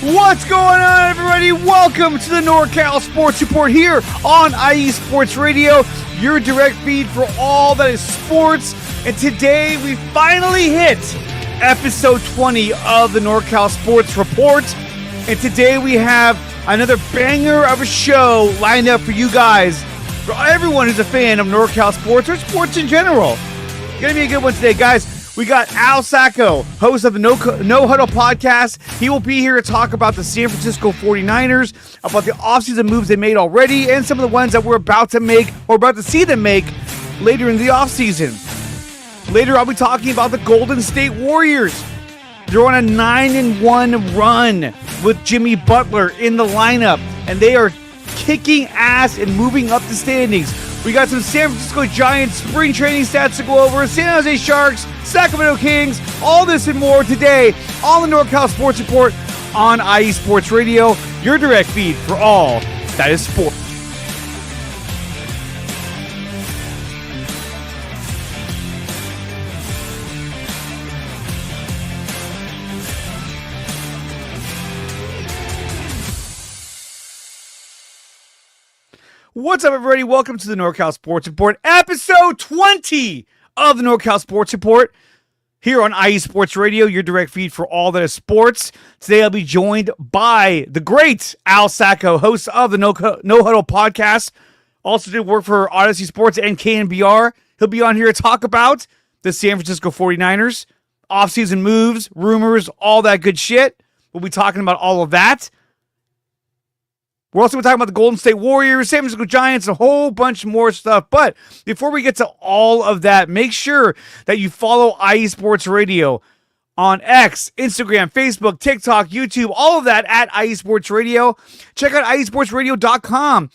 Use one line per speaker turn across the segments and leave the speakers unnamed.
What's going on, everybody? Welcome to the NorCal Sports Report here on IE Sports Radio, your direct feed for all that is sports. And today we finally hit episode 20 of the NorCal Sports Report. And today we have another banger of a show lined up for you guys, for everyone who's a fan of NorCal sports or sports in general. Gonna be a good one today, guys. We got Al Sacco, host of the No Huddle podcast. He will be here to talk about the San Francisco 49ers, about the offseason moves they made already, and some of the ones that we're about to make, or about to see them make later in the offseason. Later, I'll be talking about the Golden State Warriors. They're on a 9-1 run with Jimmy Butler in the lineup, and they are kicking ass and moving up the standings. We got some San Francisco Giants spring training stats to go over, San Jose Sharks, Sacramento Kings, all this and more today on the NorCal Sports Report on IE Sports Radio, your direct feed for all that is sports. What's up, everybody? Welcome to the NorCal Sports Report, episode 20 of the NorCal Sports Report here on IE Sports Radio, your direct feed for all that is sports. Today, I'll be joined by the great Al Sacco, host of the No Huddle podcast. Also did work for Odyssey Sports and KNBR. He'll be on here to talk about the San Francisco 49ers, offseason moves, rumors, all that good shit. We'll be talking about all of that. We're also going to talk about the Golden State Warriors, San Francisco Giants, a whole bunch more stuff. But before we get to all of that, make sure that you follow IE Sports Radio on X, Instagram, Facebook, TikTok, YouTube, all of that at IE Sports Radio. Check out IESportsRadio.com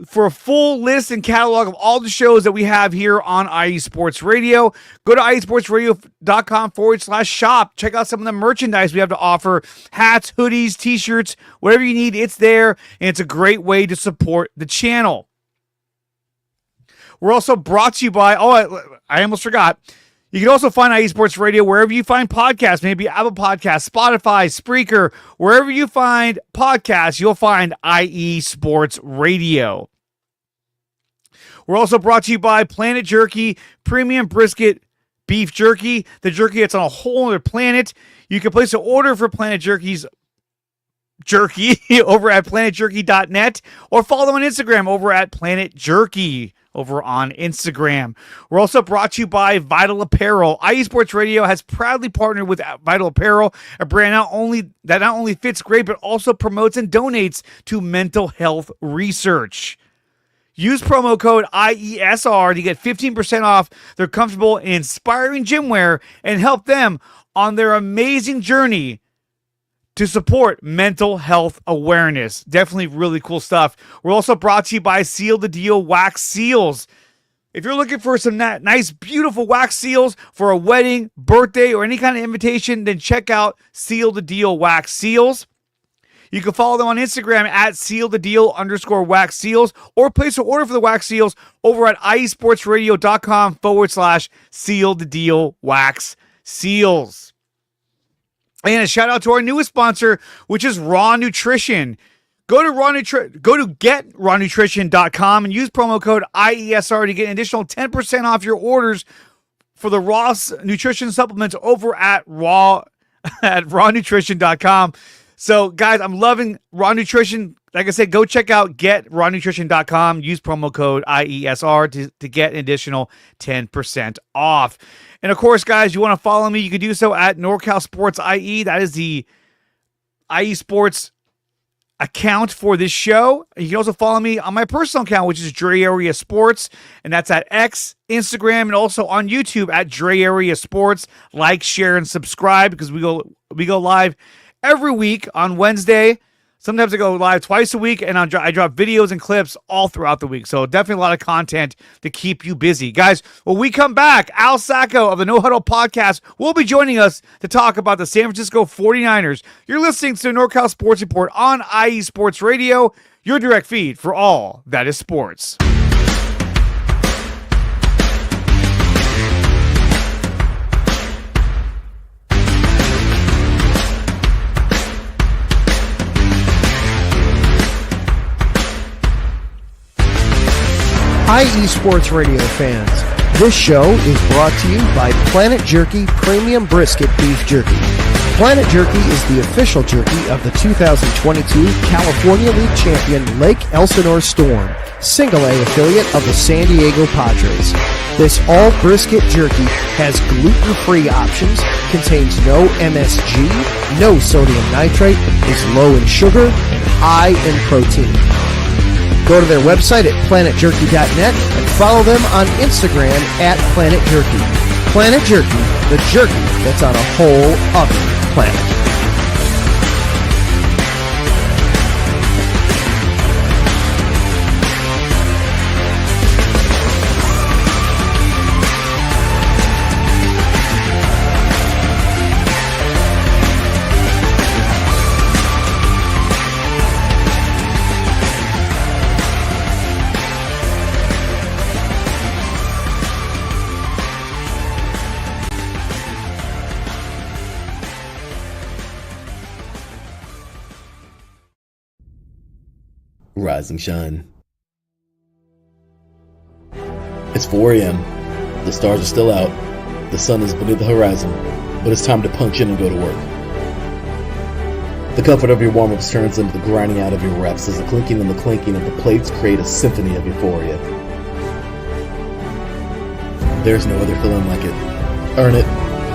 for a full list and catalog of all the shows that we have here on IE Sports Radio. Go to IESportsRadio.com/shop. Check out some of the merchandise we have to offer. Hats, hoodies, t-shirts, whatever you need, it's there. And it's a great way to support the channel. We're also brought to you by, I almost forgot. You can also find IE Sports Radio wherever you find podcasts, maybe Apple Podcasts, Spotify, Spreaker. Wherever you find podcasts, you'll find IE Sports Radio. We're also brought to you by Planet Jerky, premium brisket beef jerky, the jerky that's on a whole other planet. You can place an order for Planet Jerky's jerky over at planetjerky.net or follow them on Instagram over at Planet Jerky. Over on Instagram. We're also brought to you by Vital Apparel. IE Sports Radio has proudly partnered with Vital Apparel, a brand that not only fits great, but also promotes and donates to mental health research. Use promo code IESR to get 15% off their comfortable and inspiring gym wear and help them on their amazing journey to support mental health awareness. Definitely really cool stuff. We're also brought to you by Seal the Deal Wax Seals. If you're looking for some nice, beautiful wax seals for a wedding, birthday, or any kind of invitation, then check out Seal the Deal Wax Seals. You can follow them on Instagram at sealthedeal_wax seals or place an order for the wax seals over at IESportsRadio.com/seal the deal wax seals. And a shout out to our newest sponsor, which is Raw Nutrition. Go to GetRawNutrition.com and use promo code IESR to get an additional 10% off your orders for the Raw Nutrition supplements over at RawNutrition.com. So, guys, I'm loving Raw Nutrition. Like I said, go check out GetRawNutrition.com. Use promo code IESR to get an additional 10% off. And, of course, guys, you want to follow me, you can do so at NorCal Sports IE. That is the IE Sports account for this show. You can also follow me on my personal account, which is DreArea Sports, and that's at X, Instagram, and also on YouTube at DreArea Sports. Like, share, and subscribe because we go live every week on Wednesday. Sometimes I go live twice a week, and I drop videos and clips all throughout the week. So definitely a lot of content to keep you busy. Guys, when we come back, Al Sacco of the No Huddle podcast will be joining us to talk about the San Francisco 49ers. You're listening to the NorCal Sports Report on IE Sports Radio, your direct feed for all that is sports.
IE Sports Radio fans, this show is brought to you by Planet Jerky Premium Brisket Beef Jerky. Planet Jerky is the official jerky of the 2022 California League champion Lake Elsinore Storm, Single A affiliate of the San Diego Padres. This all brisket jerky has gluten-free options, contains no MSG, no sodium nitrate, is low in sugar, and high in protein. Go to their website at planetjerky.net and follow them on Instagram at Planet Jerky. Planet Jerky, the jerky that's on a whole other planet.
Rise and shine. It's 4 a.m. The stars are still out. The sun is beneath the horizon, but it's time to punch in and go to work. The comfort of your warm-ups turns into the grinding out of your reps as the clinking and the clanking of the plates create a symphony of euphoria. There's no other feeling like it. Earn it,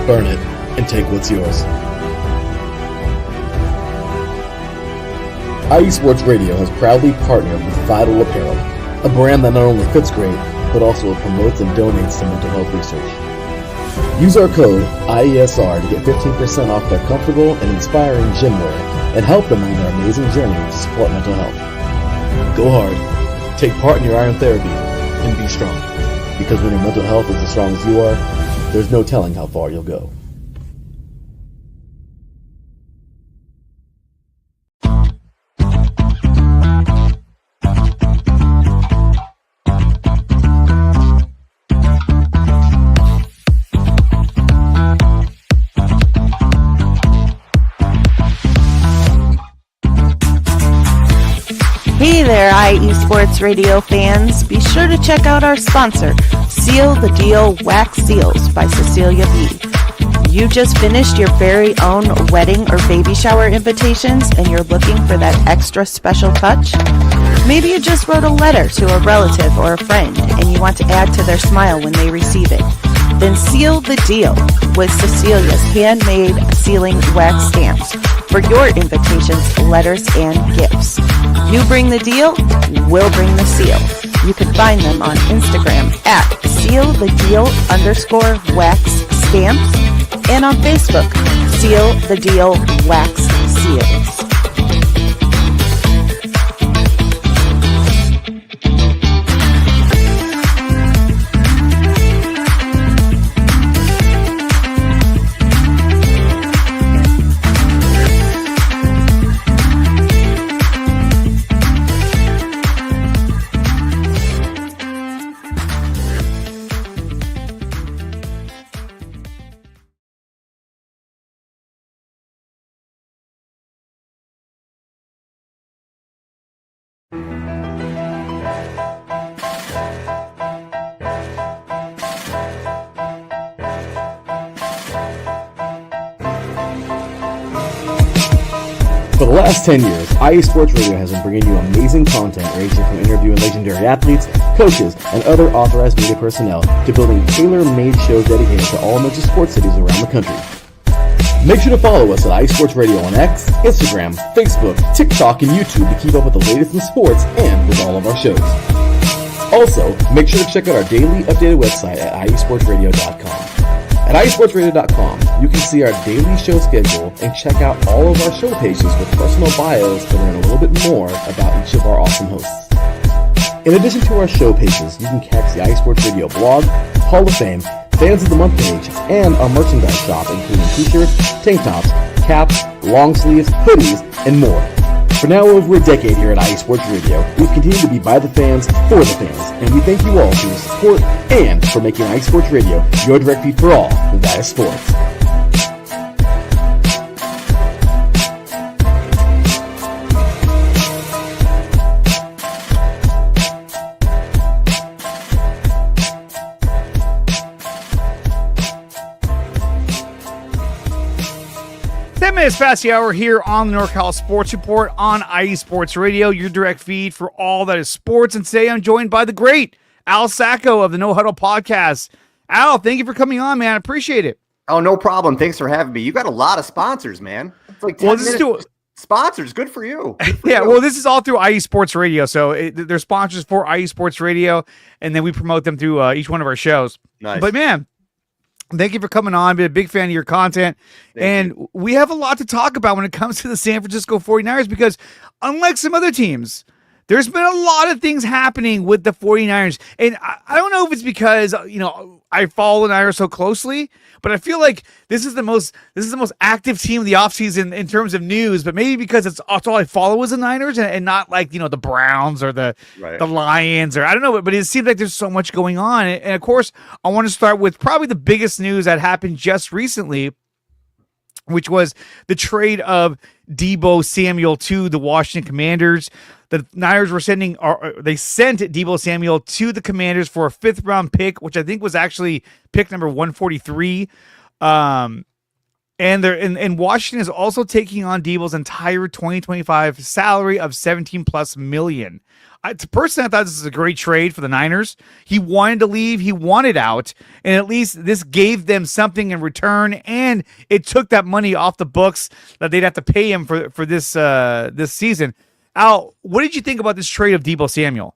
burn it, and take what's yours. IE Sports Radio has proudly partnered with Vital Apparel, a brand that not only fits great, but also promotes and donates to mental health research. Use our code IESR to get 15% off their comfortable and inspiring gym wear and help them on their amazing journey to support mental health. Go hard, take part in your iron therapy, and be strong. Because when your mental health is as strong as you are, there's no telling how far you'll go.
Hey there, IE Sports Radio fans. Be sure to check out our sponsor, Seal the Deal Wax Seals by Cecilia B. You just finished your very own wedding or baby shower invitations and you're looking for that extra special touch? Maybe you just wrote a letter to a relative or a friend and you want to add to their smile when they receive it. Then seal the deal with Cecilia's handmade sealing wax stamps for your invitations, letters, and gifts. You bring the deal, we'll bring the seal. You can find them on Instagram at SealTheDeal_wax stamps and on Facebook, Seal the Deal Wax Seals.
For the last 10 years, IE Sports Radio has been bringing you amazing content ranging from interviewing legendary athletes, coaches, and other authorized media personnel to building tailor-made shows dedicated to all major sports cities around the country. Make sure to follow us at IE Sports Radio on X, Instagram, Facebook, TikTok, and YouTube to keep up with the latest in sports and with all of our shows. Also, make sure to check out our daily updated website at iesportsradio.com. At iesportsradio.com, you can see our daily show schedule and check out all of our show pages with personal bios to learn a little bit more about each of our awesome hosts. In addition to our show pages, you can catch the IE Sports Radio blog, Hall of Fame, Fans of the Month page, and our merchandise shop including t-shirts, tank tops, caps, long sleeves, hoodies, and more. For now over a decade here at IE Sports Radio, we've continued to be by the fans, for the fans, and we thank you all for your support and for making IE Sports Radio your direct feed for all that is sports.
10 minutes past the hour here on the NorCal Sports Report on IE Sports Radio, your direct feed for all that is sports. And today I'm joined by the great Al Sacco of the No Huddle Podcast. Al, thank you for coming on, man. I appreciate it.
Oh, no problem. Thanks for having me. You got a lot of sponsors, man. It's like 10 minutes sponsors. Good for you.
Well, this is all through IE Sports Radio. So they're sponsors for IE Sports Radio, and then we promote them through each one of our shows.
Nice.
But, man, thank you for coming on. Been a big fan of your content.
Thank you.
We have a lot to talk about when it comes to the San Francisco 49ers because unlike some other teams, there's been a lot of things happening with the 49ers. And I don't know if it's because, I follow the Niners so closely, but I feel like this is the most active team of the offseason in terms of news, but maybe because it's all I follow is the Niners and not like, the Browns or the Lions or I don't know, but it seems like there's so much going on. And of course, I want to start with probably the biggest news that happened just recently, which was the trade of Deebo Samuel to the Washington Commanders. The Niners sent Deebo Samuel to the Commanders for a 5th round pick, which I think was actually pick number 143. And Washington is also taking on Deebo's entire 2025 salary of $17+ million. Personally, I thought this was a great trade for the Niners. He wanted to leave. He wanted out. And at least this gave them something in return. And it took that money off the books that they'd have to pay him for this season. Al, what did you think about this trade of Deebo Samuel?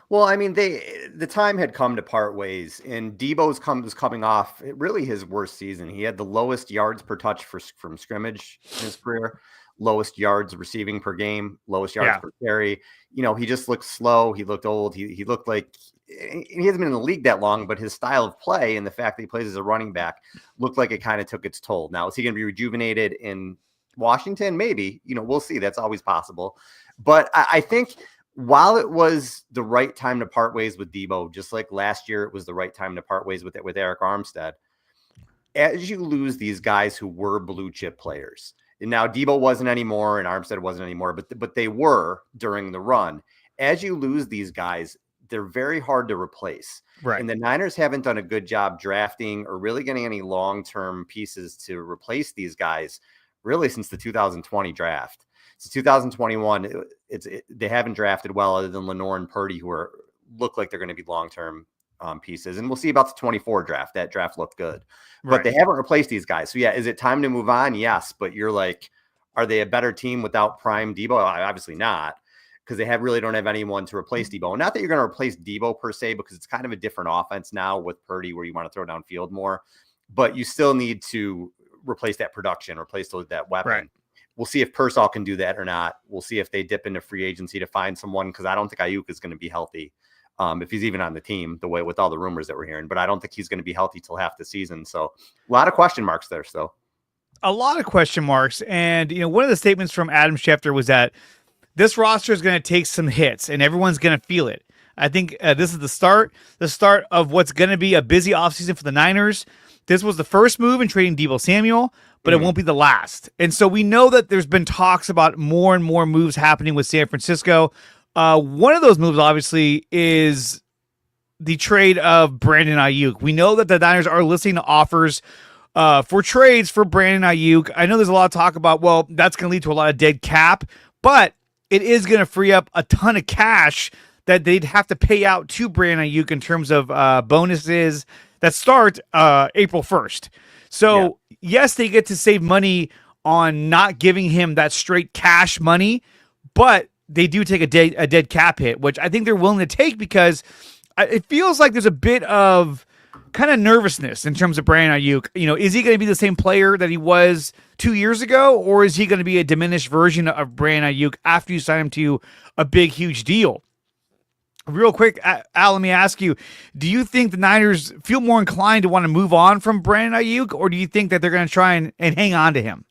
Well, I mean, the time had come to part ways, and Deebo's was coming off really his worst season. He had the lowest yards per touch from scrimmage in his career, lowest yards receiving per game, lowest yards per carry. He just looked slow. He looked old. He looked like he hasn't been in the league that long, but his style of play and the fact that he plays as a running back looked like it kind of took its toll. Now, is he going to be rejuvenated in Washington? Maybe. We'll see. That's always possible. But I think while it was the right time to part ways with Deebo, just like last year, it was the right time to part ways with Eric Armstead. As you lose these guys who were blue chip players, and now Deebo wasn't anymore and Armstead wasn't anymore, but they were during the run. As you lose these guys, they're very hard to replace.
Right.
And the Niners haven't done a good job drafting or really getting any long-term pieces to replace these guys really since the 2020 draft. Since 2021, they haven't drafted well other than Lenore and Purdy, who look like they're going to be long-term pieces. And we'll see about the 24 draft. That draft looked good. But they haven't replaced these guys. So, is it time to move on? Yes. But you're like, are they a better team without prime Deebo? Obviously not, because they really don't have anyone to replace Deebo. Not that you're going to replace Deebo per se, because it's kind of a different offense now with Purdy where you want to throw downfield more. But you still need to replace that production, replace that weapon.
Right.
We'll see if Pearsall can do that or not. We'll see if they dip into free agency to find someone, because I don't think Ayuk is going to be healthy if he's even on the team, the way with all the rumors that we're hearing. But I don't think he's going to be healthy till half the season. So a lot of question marks there still.
A lot of question marks. And, one of the statements from Adam Schefter was that this roster is going to take some hits and everyone's going to feel it. I think this is the start of what's going to be a busy offseason for the Niners. This was the first move in trading Deebo Samuel, but it won't be the last. And so we know that there's been talks about more and more moves happening with San Francisco. One of those moves, obviously, is the trade of Brandon Ayuk. We know that the Niners are listening to offers for trades for Brandon Ayuk. I know there's a lot of talk about, well, that's going to lead to a lot of dead cap, but it is going to free up a ton of cash that they'd have to pay out to Brandon Ayuk in terms of bonuses that start April 1st. So, yes, they get to save money on not giving him that straight cash money, but they do take a dead cap hit, which I think they're willing to take because it feels like there's a bit of kind of nervousness in terms of Brandon Ayuk. Is he going to be the same player that he was 2 years ago, or is he going to be a diminished version of Brandon Ayuk after you sign him to a big, huge deal? Real quick, Al, let me ask you, do you think the Niners feel more inclined to want to move on from Brandon Ayuk, or do you think that they're going to try and hang on to him?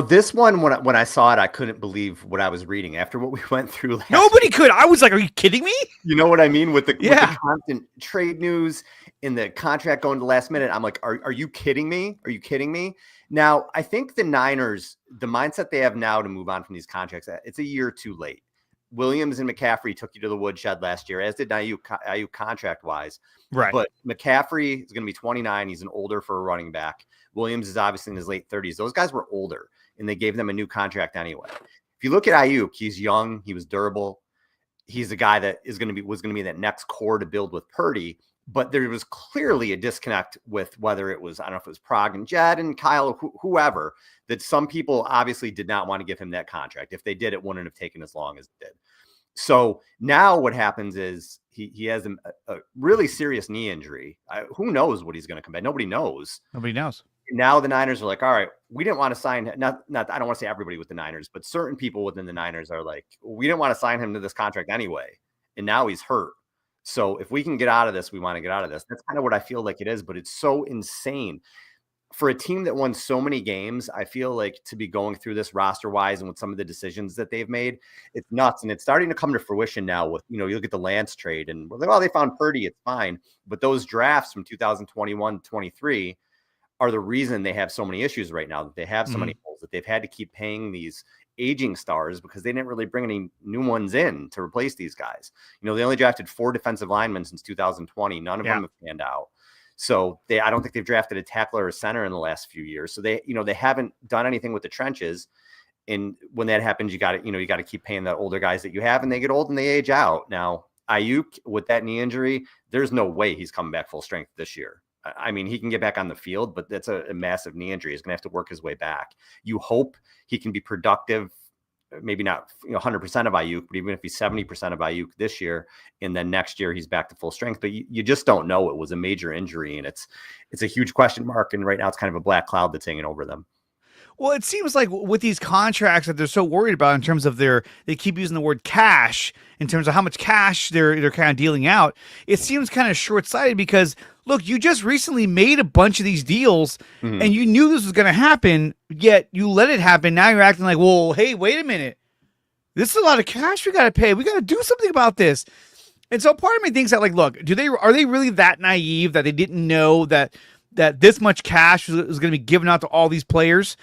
This one, when I saw it, I couldn't believe what I was reading after what we went through last
Nobody could. I was like, are you kidding me?
You know what I mean? With the constant trade news and the contract going to the last minute, I'm like, are you kidding me? Are you kidding me? Now, I think the Niners, the mindset they have now to move on from these contracts, it's a year too late. Williams and McCaffrey took you to the woodshed last year, as did Ayuk contract-wise.
Right.
But McCaffrey is going to be 29. He's an older for a running back. Williams is obviously in his late 30s. Those guys were older, and they gave them a new contract anyway. If you look at Ayuk, he's young. He was durable. He's a guy that was going to be that next core to build with Purdy. But there was clearly a disconnect with whether it was, I don't know if it was Prague and Jed and Kyle, whoever, that some people obviously did not want to give him that contract. If they did, it wouldn't have taken as long as it did. So now what happens is he has a really serious knee injury. Who knows what he's going to come back? Nobody knows.
Nobody knows.
Now the Niners are like, all right, we didn't want to sign, not I don't want to say everybody with the Niners, but certain people within the Niners are like, we didn't want to sign him to this contract anyway. And now he's hurt. So if we can get out of this, we want to get out of this. That's kind of what I feel like it is, but it's so insane. For a team that won so many games, I feel like to be going through this roster-wise and with some of the decisions that they've made, it's nuts. And it's starting to come to fruition now with, you look at the Lance trade and we're like, oh, they found Purdy, it's fine. But those drafts from 2021-23 are the reason they have so many issues right now, that they have so many holes, that they've had to keep paying these aging stars because they didn't really bring any new ones in to replace these guys. They only drafted 4 defensive linemen since 2020. None of them have panned out. So I don't think they've drafted a tackle or a center in the last few years. So they haven't done anything with the trenches. And when that happens, you got to keep paying the older guys that you have, and they get old and they age out. Now, Ayuk with that knee injury, there's no way he's coming back full strength this year. I mean, he can get back on the field, but that's a massive knee injury. He's going to have to work his way back. You hope he can be productive, maybe not 100% of Ayuk, but even if he's 70% of Ayuk this year, and then next year he's back to full strength. But you just don't know. It was a major injury, and it's a huge question mark. And right now it's kind of a black cloud that's hanging over them.
Well, it seems like with these contracts that they're so worried about in terms of they keep using the word cash in terms of how much cash they're kind of dealing out. It seems kind of short-sighted because, look, you just recently made a bunch of these deals and you knew this was going to happen, yet you let it happen. Now you're acting like, well, hey, wait a minute. This is a lot of cash we got to pay. We got to do something about this. And so part of me thinks that, like, look, are they really that naive that they didn't know that this much cash was going to be given out to all these players?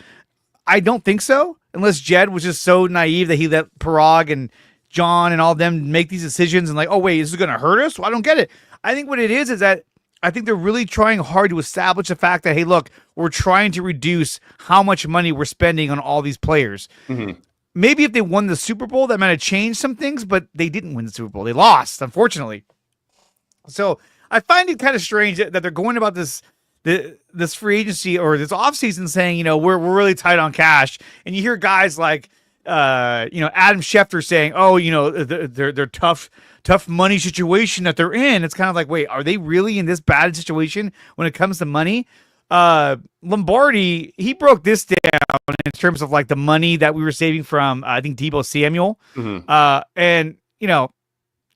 I don't think so, unless Jed was just so naive that he let Parag and John and all of them make these decisions and like, oh, wait, this is going to hurt us? Well, I don't get it. I think what it is that I think they're really trying hard to establish the fact that, hey, look, we're trying to reduce how much money we're spending on all these players. Maybe if they won the Super Bowl, that might have changed some things, but they didn't win the Super Bowl. They lost, unfortunately. So I find it kind of strange that they're going about this free agency or this offseason saying, we're really tight on cash. And you hear guys like, Adam Schefter saying, oh, they're tough money situation that they're in. It's kind of like, wait, are they really in this bad situation when it comes to money? Lombardi, he broke this down in terms of like the money that we were saving from, I think, Deebo Samuel. And,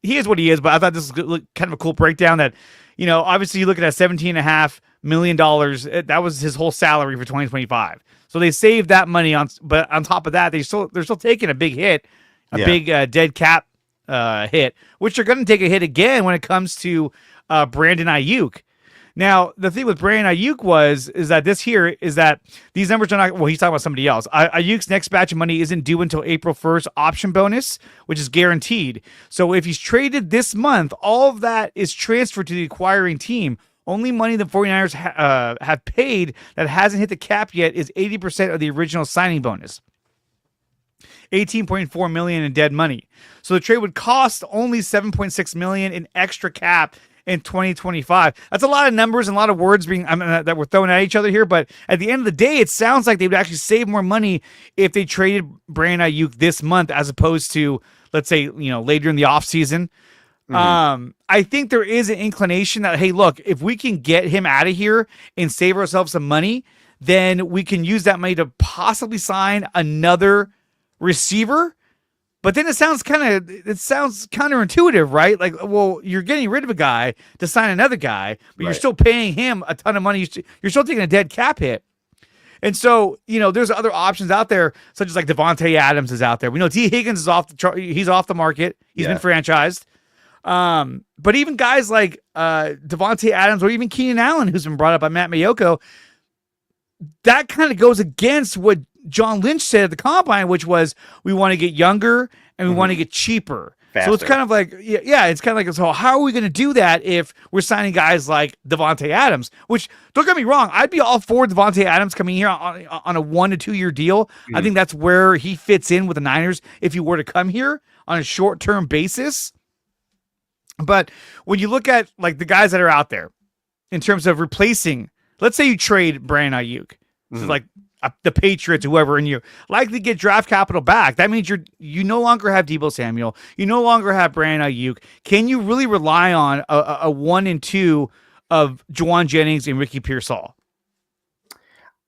he is what he is, but I thought this was kind of a cool breakdown that, obviously you look at that $17.5 million. That was his whole salary for 2025. So they saved that money but on top of that, they're still taking a big hit, big dead cap hit, which they're going to take a hit again when it comes to Brandon Ayuk. Now, the thing with Brandon Ayuk is that these numbers are not, well, he's talking about somebody else. Ayuk's next batch of money isn't due until April 1st option bonus, which is guaranteed. So if he's traded this month, all of that is transferred to the acquiring team. Only money the 49ers have paid that hasn't hit the cap yet is 80% of the original signing bonus. $18.4 million in dead money. So the trade would cost only $7.6 million in extra cap in 2025. That's a lot of numbers and a lot of words that we're throwing at each other here, but at the end of the day, it sounds like they would actually save more money if they traded Brandon Ayuk this month as opposed to, let's say, later in the offseason. I think there is an inclination that, hey, look, if we can get him out of here and save ourselves some money, then we can use that money to possibly sign another receiver. But then it sounds counterintuitive, right? Like, well, you're getting rid of a guy to sign another guy, but you're still paying him a ton of money. You're still taking a dead cap hit. And so, there's other options out there, such as like Devontae Adams is out there. We know T. Higgins is he's off the market. He's been franchised. But even guys like Devontae Adams or even Keenan Allen, who's been brought up by Matt Mayoko, that kind of goes against what John Lynch said at the combine, which was we want to get younger and we want to get cheaper.
Faster.
So it's kind of like, it's kind of like, so how are we going to do that if we're signing guys like Devontae Adams? Which, don't get me wrong, I'd be all for Devontae Adams coming here on a 1 to 2 year deal. I think that's where he fits in with the Niners if he were to come here on a short-term basis. But when you look at like the guys that are out there in terms of replacing, let's say you trade Brandon Ayuk, so like the Patriots, whoever, and you likely get draft capital back. That means you no longer have Deebo Samuel. You no longer have Brandon Ayuk. Can you really rely on a 1 and 2 of Juwan Jennings and Ricky Pearsall?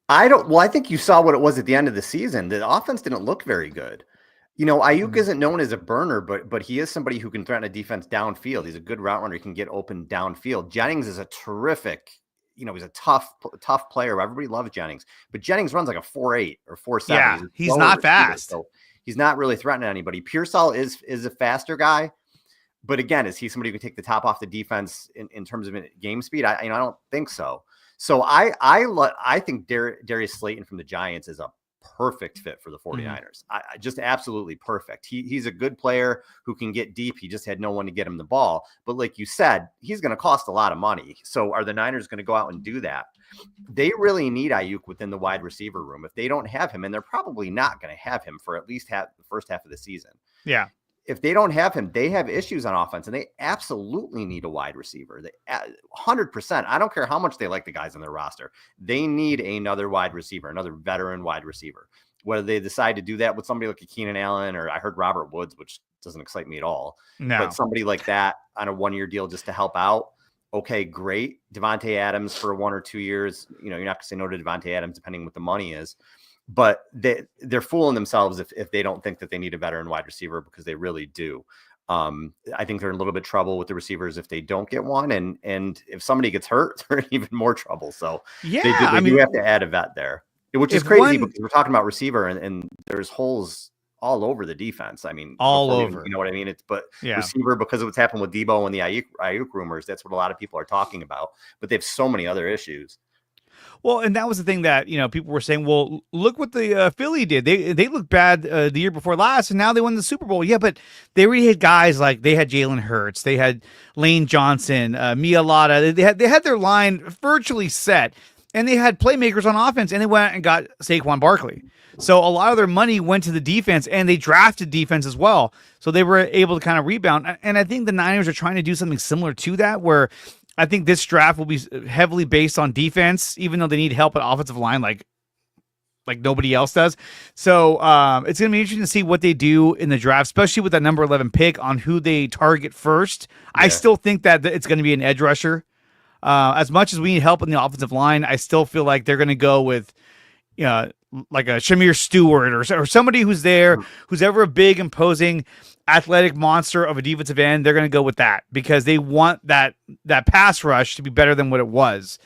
I don't. Well, I think you saw what it was at the end of the season. The offense didn't look very good. You know, Ayuk isn't known as a burner, but he is somebody who can threaten a defense downfield. He's a good route runner. He can get open downfield. Jennings is a terrific. He's a tough player. Everybody loves Jennings, but Jennings runs like a 4.8 or 4.7.
Yeah, he's not fast.
So he's not really threatening anybody. Pearsall is a faster guy, but again, is he somebody who can take the top off the defense in terms of game speed? I don't think so. So I think Darius Slayton from the Giants is a perfect fit for the 49ers. I just absolutely perfect. He's a good player who can get deep. He just had no one to get him the ball. But like you said, he's going to cost a lot of money. So are the Niners going to go out and do that? They really need Ayuk within the wide receiver room. If they don't have him, and they're probably not going to have him for at least the first half of the season. Yeah. If they don't have him, they have issues on offense, and they absolutely need a wide receiver. They 100%. I don't care how much they like the guys on their roster. They need another wide receiver, another veteran wide receiver. Whether they decide to do that with somebody like a Keenan Allen, or I heard Robert Woods, which doesn't excite me at all. No. But somebody like that on a 1-year deal just to help out. Okay, great. Devontae Adams for 1 or 2 years. You're not going to say no to Devontae Adams, depending what the money is. But they're fooling themselves if they don't think that they need a veteran wide receiver, because they really do. I think they're in a little bit of trouble with the receivers if they don't get one. And if somebody gets hurt, they're in even more trouble. So they do have to add a vet there, which is crazy because we're talking about receiver and there's holes all over the defense. I mean, all over. You know what I mean? Receiver, because of what's happened with Deebo and the Ayuk rumors, that's what a lot of people are talking about. But they have so many other issues.
Well, and that was the thing that, people were saying, well, look what the Philly did. They looked bad the year before last, and now they won the Super Bowl. Yeah, but they already had guys like they had Jalen Hurts, they had Lane Johnson, Mia Lotta. They had their line virtually set, and they had playmakers on offense, and they went and got Saquon Barkley. So a lot of their money went to the defense, and they drafted defense as well. So they were able to kind of rebound. And I think the Niners are trying to do something similar to that, where I think this draft will be heavily based on defense, even though they need help at offensive line like nobody else does. So it's going to be interesting to see what they do in the draft, especially with that number 11 pick, on who they target first. Yeah. I still think that it's going to be an edge rusher. As much as we need help in the offensive line, I still feel like they're going to go with like a Shamir Stewart or somebody who's there, who's ever a big, imposing, athletic monster of a defensive end. They're going to go with that because they want that pass rush to be better than what it was.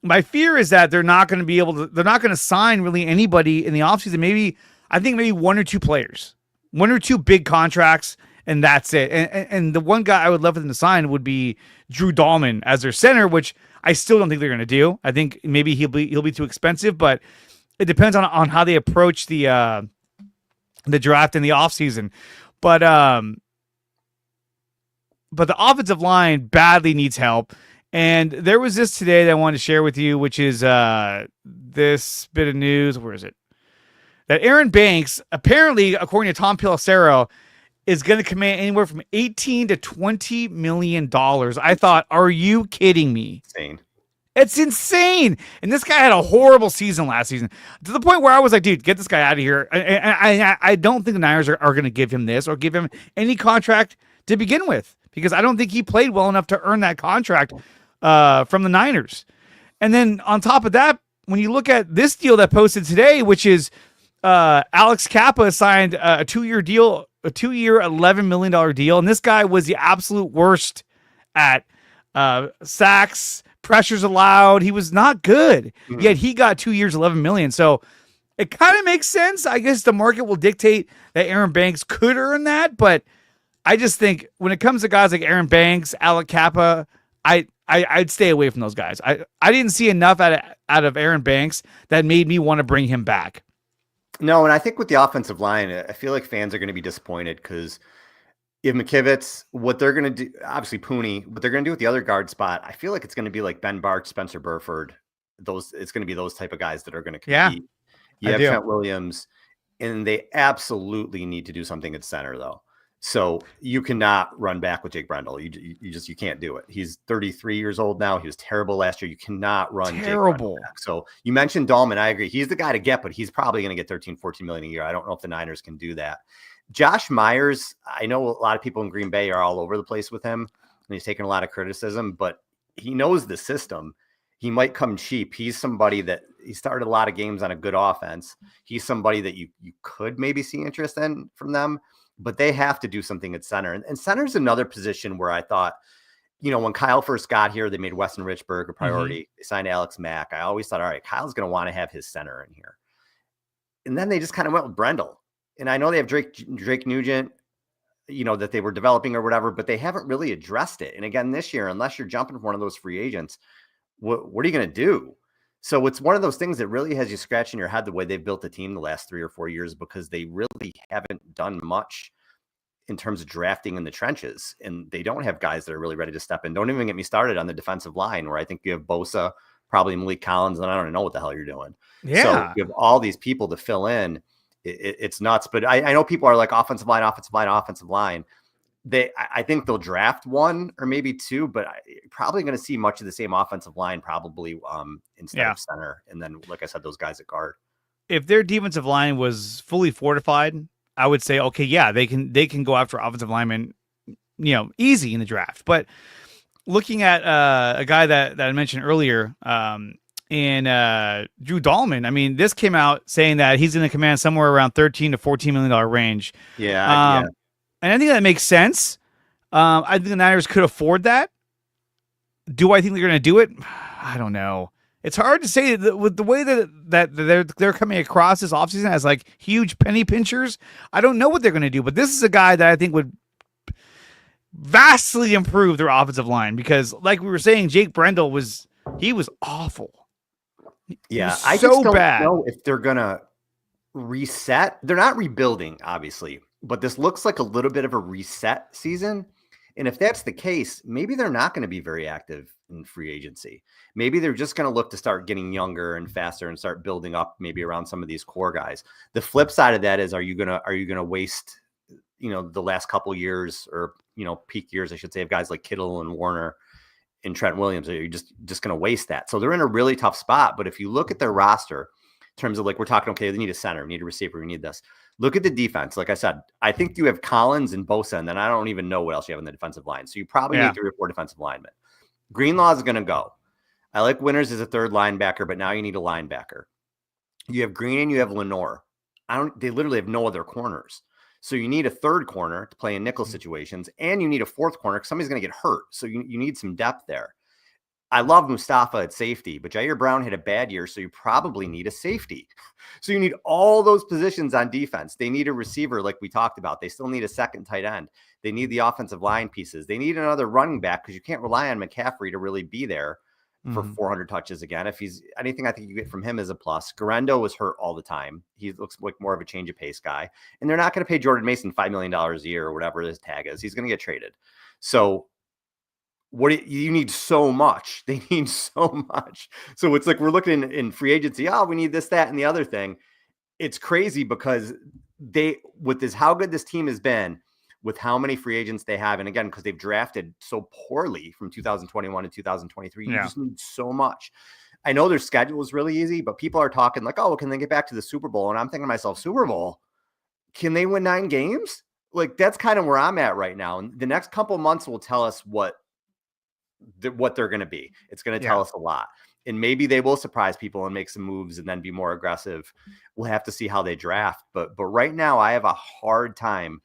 My fear is that they're not going to sign really anybody in the offseason. I think maybe 1 or 2 players, 1 or 2 big contracts, and that's it. And the one guy I would love for them to sign would be Drew Dahlman as their center, which I still don't think they're going to do. I think maybe he'll be too expensive, but it depends on how they approach the draft in the offseason. But the offensive line badly needs help. And there was this today that I wanted to share with you, which is this bit of news. Where is it? That Aaron Banks, apparently, according to Tom Pelissero, is going to command anywhere from $18 to $20 million. I thought, are you kidding me?
Insane.
It's insane. And this guy had a horrible season last season, to the point where I was like, dude, get this guy out of here. I don't think the Niners are going to give him this or give him any contract to begin with, because I don't think he played well enough to earn that contract from the Niners. And then on top of that, when you look at this deal that posted today, which is Alex Kappa signed a 2-year deal, a 2-year, $11 million deal. And this guy was the absolute worst at sacks, pressures allowed. He was not good. Yet he got 2 years, $11 million. So it kind of makes sense. I guess the market will dictate that Aaron Banks could earn that. But I just think when it comes to guys like Aaron Banks, Alec Kappa, I'd stay away from those guys. I didn't see enough out of Aaron Banks that made me want to bring him back.
No, and I think with the offensive line, I feel like fans are going to be disappointed because if McKivitz, what they're going to do, obviously Pooney, what they're going to do with the other guard spot, I feel like it's going to be like Ben Bark, Spencer Burford. It's going to be those type of guys that are going to
Yeah,
compete. You
I
have
do.
Trent Williams, and they absolutely need to do something at center though. So you cannot run back with Jake Brendel. You can't do it. He's 33 years old now. He was terrible last year. You cannot run Jake Brendel back. So you mentioned Dahlman. I agree. He's the guy to get, but he's probably going to get 13, 14 million a year. I don't know if the Niners can do that. Josh Myers, I know a lot of people in Green Bay are all over the place with him, and he's taken a lot of criticism, but he knows the system. He might come cheap. He's somebody that he started a lot of games on a good offense. He's somebody that you could maybe see interest in from them, but they have to do something at center. And center's another position where I thought, when Kyle first got here, they made Weston Richburg a priority. They signed Alex Mack. I always thought, all right, Kyle's going to want to have his center in here. And then they just kind of went with Brendel. And I know they have Drake Nugent, that they were developing or whatever, but they haven't really addressed it. And again, this year, unless you're jumping for one of those free agents, what are you going to do? So it's one of those things that really has you scratching your head the way they've built the team the last 3 or 4 years, because they really haven't done much in terms of drafting in the trenches. And they don't have guys that are really ready to step in. Don't even get me started on the defensive line, where I think you have Bosa, probably Malik Collins, and I don't know what the hell you're doing.
Yeah.
So you have all these people to fill in. It's nuts. But I know people are like offensive line. I think they'll draft one or maybe two, but probably going to see much of the same offensive line probably instead of center. And then, like I said, those guys at guard.
If their defensive line was fully fortified, I would say, okay, yeah, they can go after offensive linemen, easy in the draft. But looking at a guy that I mentioned earlier, in Drew Dahlman, I mean, this came out saying that he's going to command somewhere around $13 to $14 million range.
Yeah.
And I think that makes sense. I think the Niners could afford that. Do I think they're going to do it? I don't know. It's hard to say with the way that they're coming across this offseason as like huge penny pinchers. I don't know what they're going to do, but this is a guy that I think would vastly improve their offensive line, because like we were saying, Jake Brendel was awful.
Yeah, I just don't know if they're going to reset. They're not rebuilding, obviously, but this looks like a little bit of a reset season. And if that's the case, maybe they're not going to be very active in free agency. Maybe they're just going to look to start getting younger and faster and start building up maybe around some of these core guys. The flip side of that is, are you going to waste, the last couple of years, or, peak years, I should say, of guys like Kittle and Warner and Trent Williams? Are you just going to waste that? So they're in a really tough spot. But if you look at their roster in terms of, like, we're talking, okay, they need a center, we need a receiver, we need this. Look at the defense. Like I said, I think you have Collins and Bosa, and then I don't even know what else you have in the defensive line. So you probably need 3 or 4 defensive linemen. Greenlaw is going to go. I like Winters as a third linebacker, but now you need a linebacker. You have Green and you have Lenore. They literally have no other corners. So you need a third corner to play in nickel situations, and you need a fourth corner because somebody's going to get hurt. So you need some depth there. I love Mustafa at safety, but Jair Brown had a bad year, so you probably need a safety. So you need all those positions on defense. They need a receiver, like we talked about. They still need a second tight end. They need the offensive line pieces. They need another running back, because you can't rely on McCaffrey to really be there for 400 touches again. If he's anything, I think you get from him is a plus. Garendo was hurt all the time. He looks like more of a change of pace guy. And they're not going to pay Jordan Mason $5 million a year or whatever his tag is. He's going to get traded. So you need so much. They need so much. So it's like we're looking in free agency. Oh, we need this, that, and the other thing. It's crazy because how good this team has been, with how many free agents they have. And again, because they've drafted so poorly from 2021 to 2023, you just need so much. I know their schedule is really easy, but people are talking like, oh, can they get back to the Super Bowl? And I'm thinking to myself, Super Bowl, can they win 9 games? Like, that's kind of where I'm at right now. And the next couple months will tell us what they're going to be. It's going to tell us a lot. And maybe they will surprise people and make some moves and then be more aggressive. We'll have to see how they draft. But right now, I have a hard time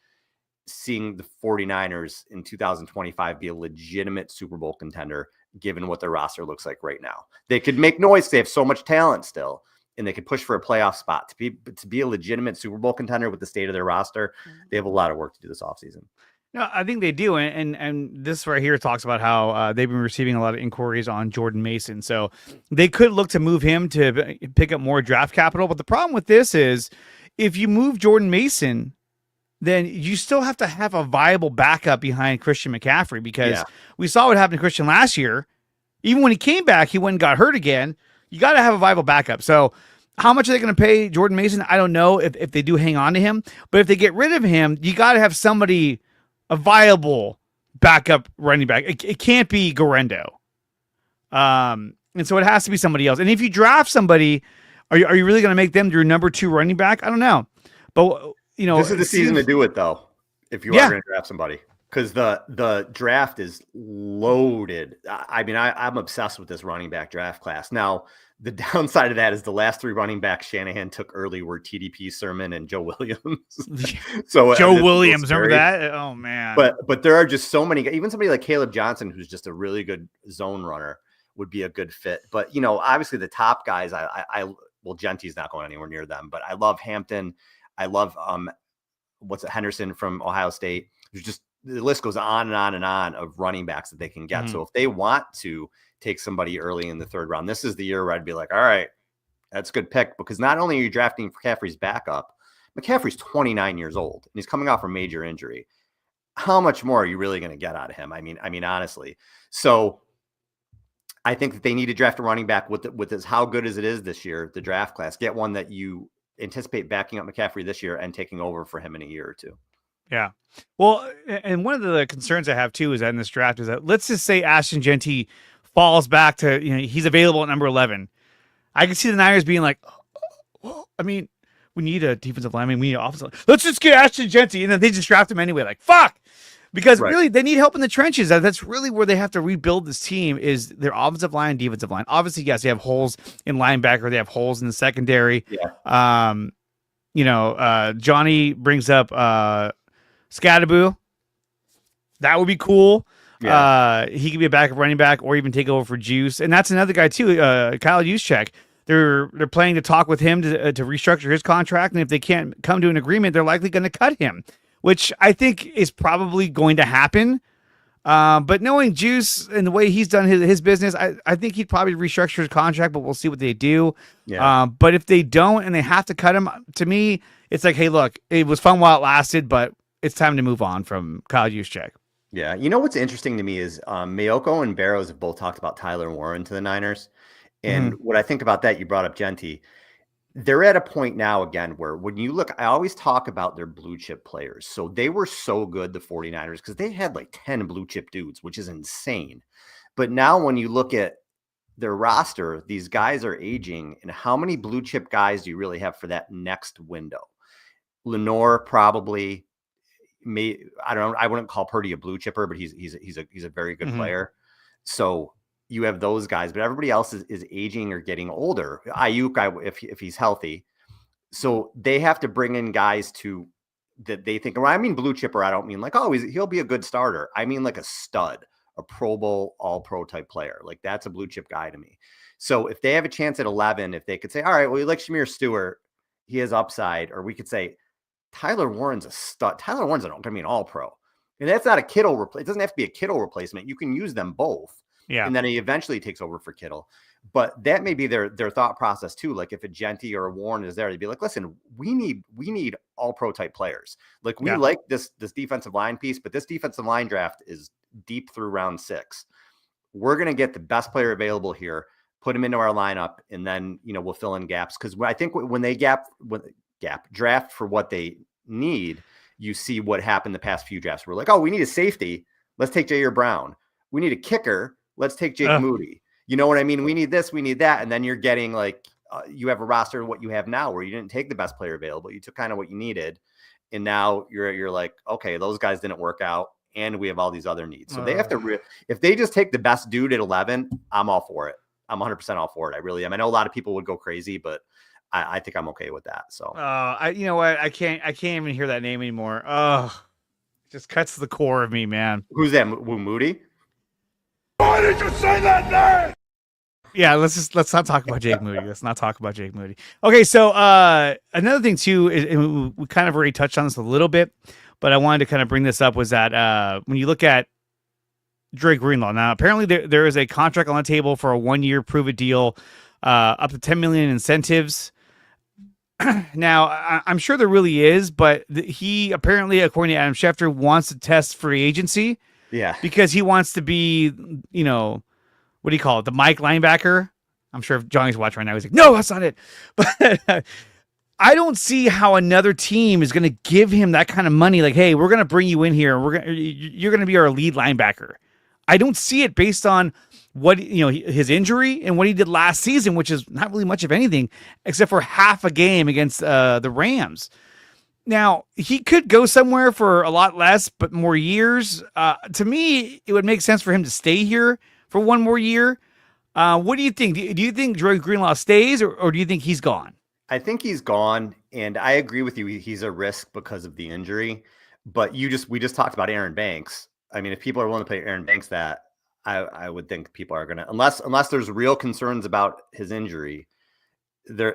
seeing the 49ers in 2025 be a legitimate Super Bowl contender, given what their roster looks like right now. They could make noise. They have so much talent still, and they could push for a playoff spot. To be a legitimate Super Bowl contender with the state of their roster, they have a lot of work to do this offseason.
No, I think they do. And this right here talks about how they've been receiving a lot of inquiries on Jordan Mason. So they could look to move him to pick up more draft capital. But the problem with this is if you move Jordan Mason, then you still have to have a viable backup behind Christian McCaffrey, because we saw what happened to Christian last year. Even when he came back, he went and got hurt again. You got to have a viable backup. So how much are they going to pay Jordan Mason? I don't know if they do hang on to him. But if they get rid of him, you got to have somebody, a viable backup running back. It can't be Garendo. And so it has to be somebody else. And if you draft somebody, are you really going to make them your number 2 running back? I don't know. But,
this is the season to do it, though, if you are going to draft somebody. Because the draft is loaded. I mean, I'm obsessed with this running back draft class. Now, the downside of that is the last 3 running backs Shanahan took early were TDP, Sermon, and Joe Williams. So
Joe Williams, remember that? Oh man!
But there are just so many. Even somebody like Caleb Johnson, who's just a really good zone runner, would be a good fit. But obviously the top guys, well, Gentry's not going anywhere near them. But I love Hampton. I love Henderson from Ohio State. There's just, the list goes on and on and on of running backs that they can get. So if they want to take somebody early in the 3rd round, this is the year where I'd be like, all right, that's a good pick, because not only are you drafting McCaffrey's backup, McCaffrey's 29 years old and he's coming off a major injury. How much more are you really going to get out of him? I mean, honestly. So I think that they need to draft a running back with this, how good as it is this year, the draft class, get one that you anticipate backing up McCaffrey this year and taking over for him in a year or 2.
Yeah. Well, and one of the concerns I have too is that in this draft is that, let's just say Ashton Genty falls back to, he's available at number 11. I can see the Niners being like, I mean, we need a defensive lineman, we need an offensive line. Let's just get Ashton Genty, and then they just draft him anyway. Like, fuck. Because really, they need help in the trenches. That's really where they have to rebuild this team, is their offensive line, defensive line. Obviously, yes, they have holes in linebacker. They have holes in the secondary.
Yeah.
Johnny brings up Scadaboo. That would be cool. Yeah. He could be a backup running back or even take over for Juice. And that's another guy too, Kyle Juszczyk. They're planning to talk with him to restructure his contract. And if they can't come to an agreement, they're likely going to cut him, which I think is probably going to happen. But knowing Juice and the way he's done his business, I think he'd probably restructure his contract, but we'll see what they do.
Yeah.
But if they don't and they have to cut him, to me, it's like, hey, look, it was fun while it lasted, but it's time to move on from Kyle Juszczyk.
Yeah. What's interesting to me is Mayoko and Barrows have both talked about Tyler Warren to the Niners. And what I think about that, you brought up Genty. They're at a point now, again, where when you look, I always talk about their blue chip players. So they were so good, the 49ers, because they had like 10 blue chip dudes, which is insane. But now when you look at their roster, these guys are aging. And how many blue chip guys do you really have for that next window? Lenore probably. I wouldn't call Purdy a blue chipper, but he's a very good player. So you have those guys, but everybody else is aging or getting older. Ayuk, if he's healthy, so they have to bring in guys that they think. When I mean blue chipper, I don't mean like, he'll be a good starter. I mean like a stud, a Pro Bowl, All Pro type player. Like that's a blue chip guy to me. So if they have a chance at 11, if they could say, all right, well, you like Shamir Stewart, he has upside, or we could say, Tyler Warren's a stud. Tyler Warren's going to be an all-pro. And that's not a Kittle replacement. It doesn't have to be a Kittle replacement. You can use them both.
Yeah.
And then he eventually takes over for Kittle. But that may be their thought process too. Like if a Genty or a Warren is there, they'd be like, listen, we need all-pro type players. Like we like this defensive line piece, but this defensive line draft is deep through round 6. We're going to get the best player available here, put him into our lineup, and then, we'll fill in gaps. Because I think when they draft for what they need, you see what happened the past few drafts. We're like, we need a safety. Let's take Jair Brown. We need a kicker. Let's take Jake Moody. You know what I mean? We need this, we need that. And then you're getting like, you have a roster of what you have now where you didn't take the best player available. You took kind of what you needed. And now you're like, okay, those guys didn't work out. And we have all these other needs. So they have to, if they just take the best dude at 11, I'm all for it. I'm 100% all for it. I really am. I know a lot of people would go crazy, but I think I'm okay with that. So,
you know what? I can't even hear that name anymore. It just cuts to the core of me, man.
Who's that? Moody?
Why did you say that name?
Yeah, let's not talk about Jake Moody. Let's not talk about Jake Moody. Okay, so another thing too is, and we kind of already touched on this a little bit, but I wanted to kind of bring this up, was that when you look at Dre Greenlaw, now apparently there is a contract on the table for a 1-year prove-it deal, up to $10 million incentives. Now, I'm sure there really is, but he apparently, according to Adam Schefter, wants to test free agency
Yeah.
because he wants to be, what do you call it? The Mike linebacker. I'm sure if Johnny's watching right now, he's like, no, that's not it. But I don't see how another team is going to give him that kind of money. Like, hey, we're going to bring you in here. You're going to be our lead linebacker. I don't see it based on what, his injury and what he did last season, which is not really much of anything except for half a game against the Rams. Now, he could go somewhere for a lot less, but more years. To me, it would make sense for him to stay here for one more year. What do you think? Do you think Dre Greenlaw stays or do you think he's gone?
I think he's gone, and I agree with you. He's a risk because of the injury, but we just talked about Aaron Banks. I mean, if people are willing to pay Aaron Banks that, I would think people are going to, unless there's real concerns about his injury,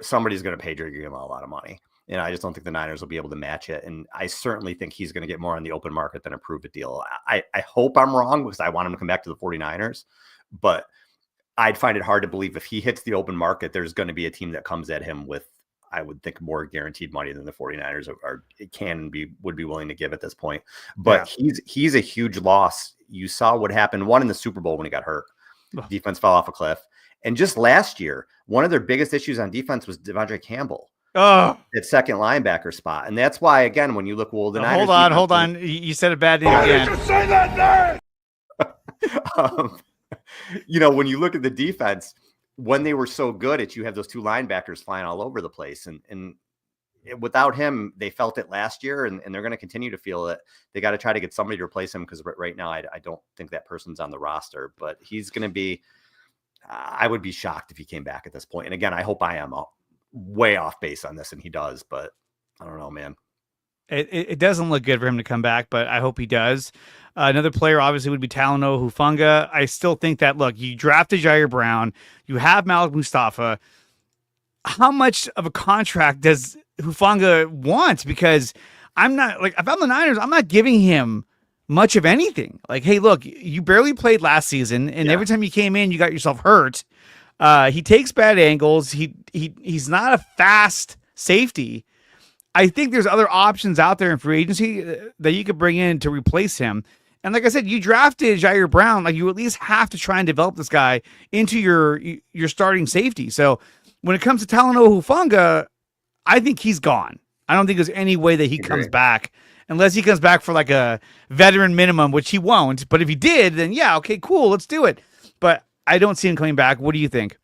somebody's going to pay Dre Greenlaw a lot of money. And I just don't think the Niners will be able to match it. And I certainly think he's going to get more on the open market than a prove-it deal. I hope I'm wrong because I want him to come back to the 49ers, but I'd find it hard to believe if he hits the open market, there's going to be a team that comes at him with, I would think, more guaranteed money than the 49ers would be willing to give at this point. But yeah, he's a huge loss. You saw what happened, one in the Super Bowl when he got hurt. Defense fell off a cliff. And just last year, one of their biggest issues on defense was Devondre Campbell. At second linebacker spot. And that's why, again, when you look, well, the Niners
hold on. You said a bad name again.
Why did you say that name?
When you look at the defense, when they were so good you have those two linebackers flying all over the place. And without him, they felt it last year, and they're going to continue to feel it. They got to try to get somebody to replace him because right now I don't think that person's on the roster. But he's going to be I would be shocked if he came back at this point. And again, I hope I am way off base on this, and he does. But I don't know, man.
It doesn't look good for him to come back, but I hope he does. Another player obviously would be Talanoa Hufanga. I still think that, look, you drafted Jair Brown, you have Malik Mustafa. How much of a contract does Hufanga want? Because I'm not, like, if I'm the Niners, I'm not giving him much of anything. Like, hey, look, you barely played last season, and every time you came in, you got yourself hurt. He takes bad angles. He's not a fast safety. I think there's other options out there in free agency that you could bring in to replace him. And like I said, you drafted Jair Brown. Like, you at least have to try and develop this guy into your starting safety. So when it comes to Talanoa Hufanga, I think he's gone. I don't think there's any way that he comes back unless he comes back for like a veteran minimum, which he won't. But if he did, then yeah, okay, cool, let's do it. But I don't see him coming back. What do you think?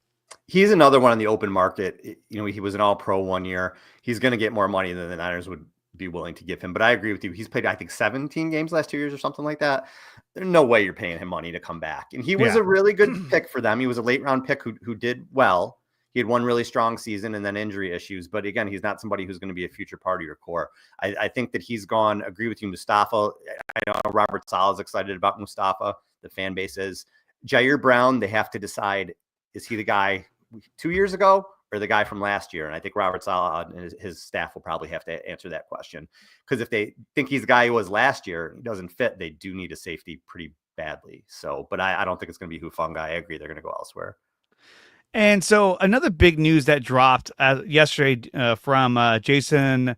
He's another one on the open market. He was an all-pro 1 year. He's going to get more money than the Niners would be willing to give him. But I agree with you. He's played, I think, 17 games last 2 years or something like that. There's no way you're paying him money to come back. And he was a really good pick for them. He was a late-round pick who did well. He had one really strong season and then injury issues. But again, he's not somebody who's going to be a future part of your core. I think that he's gone. Agree with you, Mustafa. I know Robert Saleh is excited about Mustafa. The fan base is. Jair Brown, they have to decide, is he the guy 2 years ago or the guy from last year? And I think Robert Saleh and his staff will probably have to answer that question, because if they think he's the guy who was last year, he doesn't fit, they do need a safety pretty badly. So, but I don't think it's going to be Hufanga. I agree. They're going to go elsewhere.
And so another big news that dropped yesterday from Jason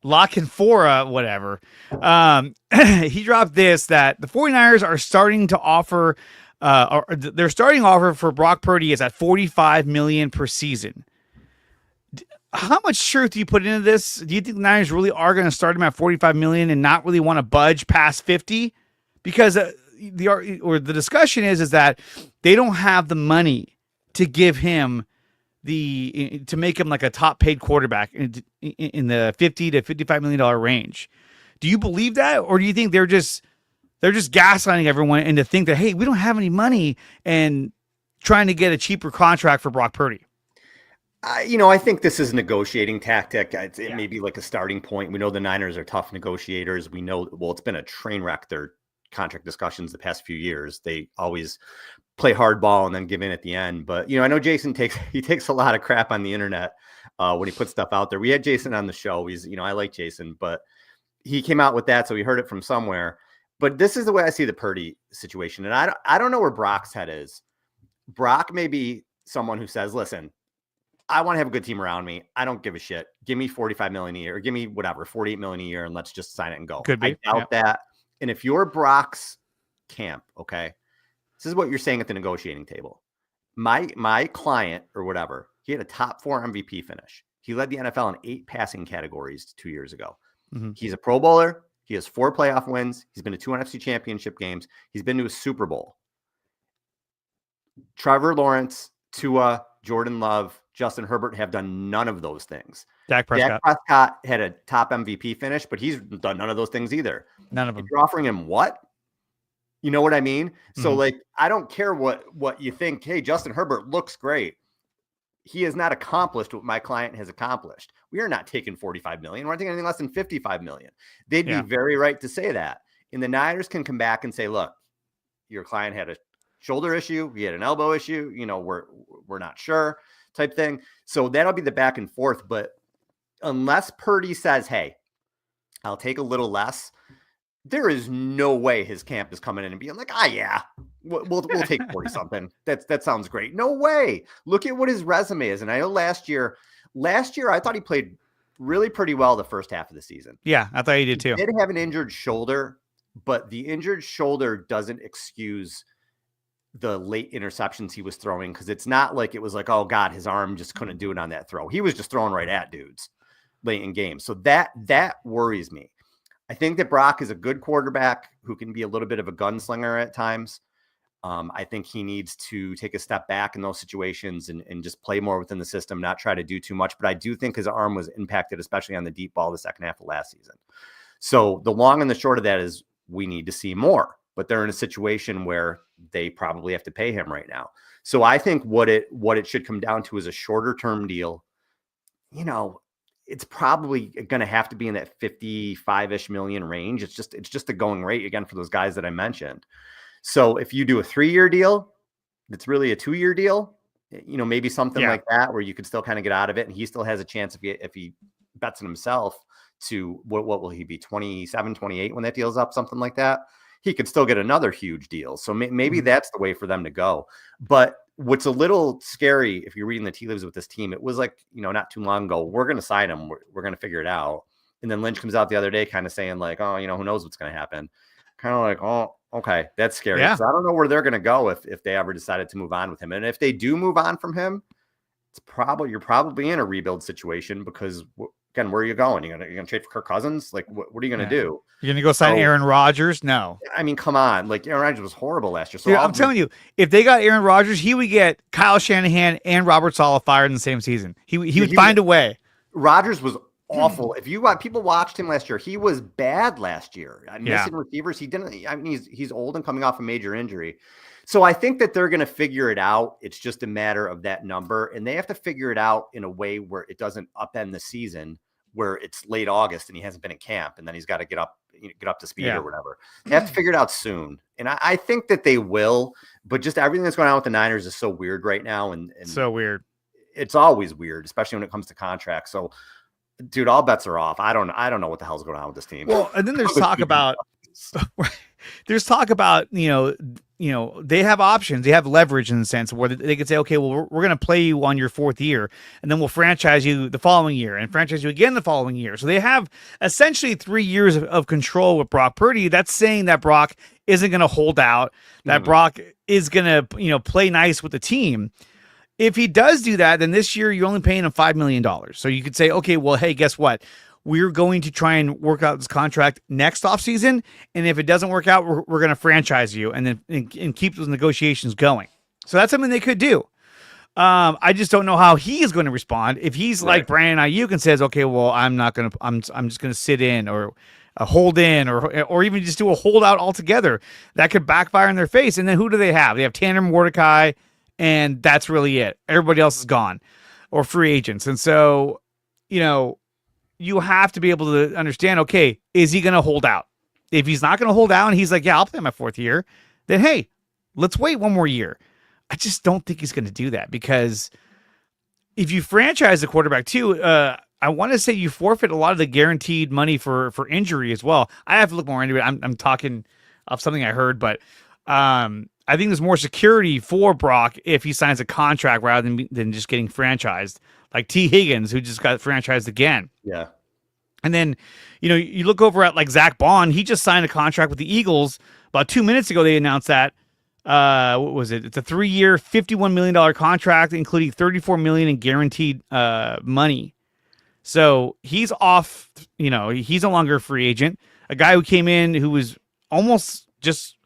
Lockenfora, whatever. He dropped this, that the 49ers are starting to offer, their starting offer for Brock Purdy is at $45 million per season. How much truth do you put into this? Do you think the Niners really are going to start him at $45 million and not really want to budge past 50? Because the discussion is that they don't have the money to give him to make him like a top paid quarterback in the $50 to $55 million range. Do you believe that? Or do you think they're just gaslighting everyone into think that, hey, we don't have any money and trying to get a cheaper contract for Brock Purdy?
I think this is a negotiating tactic. It may be like a starting point. We know the Niners are tough negotiators. We know, well, it's been a train wreck, their contract discussions the past few years. They always play hardball and then give in at the end. But, I know Jason takes a lot of crap on the internet when he puts stuff out there. We had Jason on the show. I like Jason, but he came out with that, so he heard it from somewhere. But this is the way I see the Purdy situation. And I don't know where Brock's head is. Brock may be someone who says, listen, I want to have a good team around me. I don't give a shit. Give me $45 million a year, or give me whatever, $48 million a year, and let's just sign it and go.
Could be.
I doubt that. And if you're Brock's camp, okay, this is what you're saying at the negotiating table. My client or whatever, he had a top 4 MVP finish. He led the NFL in 8 passing categories 2 years ago.
Mm-hmm.
He's a Pro Bowler. He has 4 playoff wins. He's been to 2 NFC championship games. He's been to a Super Bowl. Trevor Lawrence, Tua, Jordan Love, Justin Herbert have done none of those things.
Dak Prescott
had a top MVP finish, but he's done none of those things either.
None of them.
If you're offering him what? You know what I mean? So like, I don't care what you think. Hey, Justin Herbert looks great. He has not accomplished what my client has accomplished. We are not taking $45 million. We're not taking anything less than $55 million. They'd be very right to say that. And the Niners can come back and say, look, your client had a shoulder issue. He had an elbow issue. You know, we're not sure type thing. So that'll be the back and forth. But unless Purdy says, hey, I'll take a little less, there is no way his camp is coming in and being like, yeah, we'll take 40 something. That sounds great. No way. Look at what his resume is. And I know last year, I thought he played really pretty well the first half of the season.
Yeah, I thought he did too.
He did have an injured shoulder, but the injured shoulder doesn't excuse the late interceptions he was throwing, because it's not like it was like, oh God, his arm just couldn't do it on that throw. He was just throwing right at dudes late in games. So that worries me. I think that Brock is a good quarterback who can be a little bit of a gunslinger at times. I think he needs to take a step back in those situations and just play more within the system, not try to do too much. But I do think his arm was impacted, especially on the deep ball the second half of last season. So the long and the short of that is we need to see more, but they're in a situation where they probably have to pay him right now. So I think what it should come down to is a shorter term deal. You know, it's probably going to have to be in that 55-ish million range. It's just the going rate again for those guys that I mentioned. So if you do a 3-year deal, that's really a 2-year deal, you know, maybe something like that, where you could still kind of get out of it. And he still has a chance if he bets on himself to what will he be, 27, 28 when that deal's up, something like that. He could still get another huge deal. So maybe that's the way for them to go. But what's a little scary, if you're reading the tea leaves with this team, it was like, you know, not too long ago, we're going to sign him. We're going to figure it out. And then Lynch comes out the other day kind of saying like, oh, you know, who knows what's going to happen. Kind of like, oh, okay, that's scary. Yeah. So I don't know where they're going to go if they ever decided to move on with him. And if they do move on from him, you're probably in a rebuild situation, because again, where are you going? You're gonna trade for Kirk Cousins? Like, what are you gonna do?
You're gonna go sign Aaron Rodgers? No.
I mean, come on. Like, Aaron Rodgers was horrible last year. So
dude, I'm telling you, if they got Aaron Rodgers, he would get Kyle Shanahan and Robert Saleh fired in the same season. He would find a way.
Rodgers was awful. If people watched him last year, he was bad last year. Missing receivers. He didn't. I mean, he's old and coming off a major injury. So I think that they're going to figure it out. It's just a matter of that number, and they have to figure it out in a way where it doesn't upend the season, where it's late August and he hasn't been in camp, and then he's got to get up to speed or whatever. They have to figure it out soon. And I think that they will, but just everything that's going on with the Niners is so weird right now. And
so weird.
It's always weird, especially when it comes to contracts. So dude, all bets are off. I don't know what the hell's going on with this team.
Well, and then there's talk about, you know, they have options. They have leverage in the sense where they could say, okay, well, we're going to play you on your 4th year, and then we'll franchise you the following year and franchise you again the following year. So they have essentially 3 years of control with Brock Purdy. That's saying that Brock isn't going to hold out, that Brock is going to, you know, play nice with the team. If he does do that, then this year you're only paying him $5 million. So you could say, okay, well, hey, guess what? We're going to try and work out this contract next offseason. And if it doesn't work out, we're going to franchise you and then and keep those negotiations going. So that's something they could do. I just don't know how he is going to respond. If he's like Brandon Ayuk and says, okay, well, I'm just going to sit in or hold in or even just do a holdout altogether, that could backfire in their face. And then who do they have? They have Tanner Mordecai, and that's really it. Everybody else is gone or free agents. And so, you know, you have to be able to understand, okay, is he going to hold out? If he's not going to hold out and he's like, yeah, I'll play my 4th year, then hey, let's wait 1 more year. I just don't think he's going to do that, because if you franchise the quarterback too, I want to say you forfeit a lot of the guaranteed money for injury as well. I have to look more into it. I'm talking of something I heard, but I I think there's more security for Brock if he signs a contract rather than just getting franchised, like T. Higgins, who just got franchised again.
Yeah.
And then, you look over at like Zach Bond. He just signed a contract with the Eagles about 2 minutes ago. They announced that. What was it? It's a 3-year, $51 million contract, including $34 million in guaranteed money. So he's off. He's no longer a free agent. A guy who came in who was almost just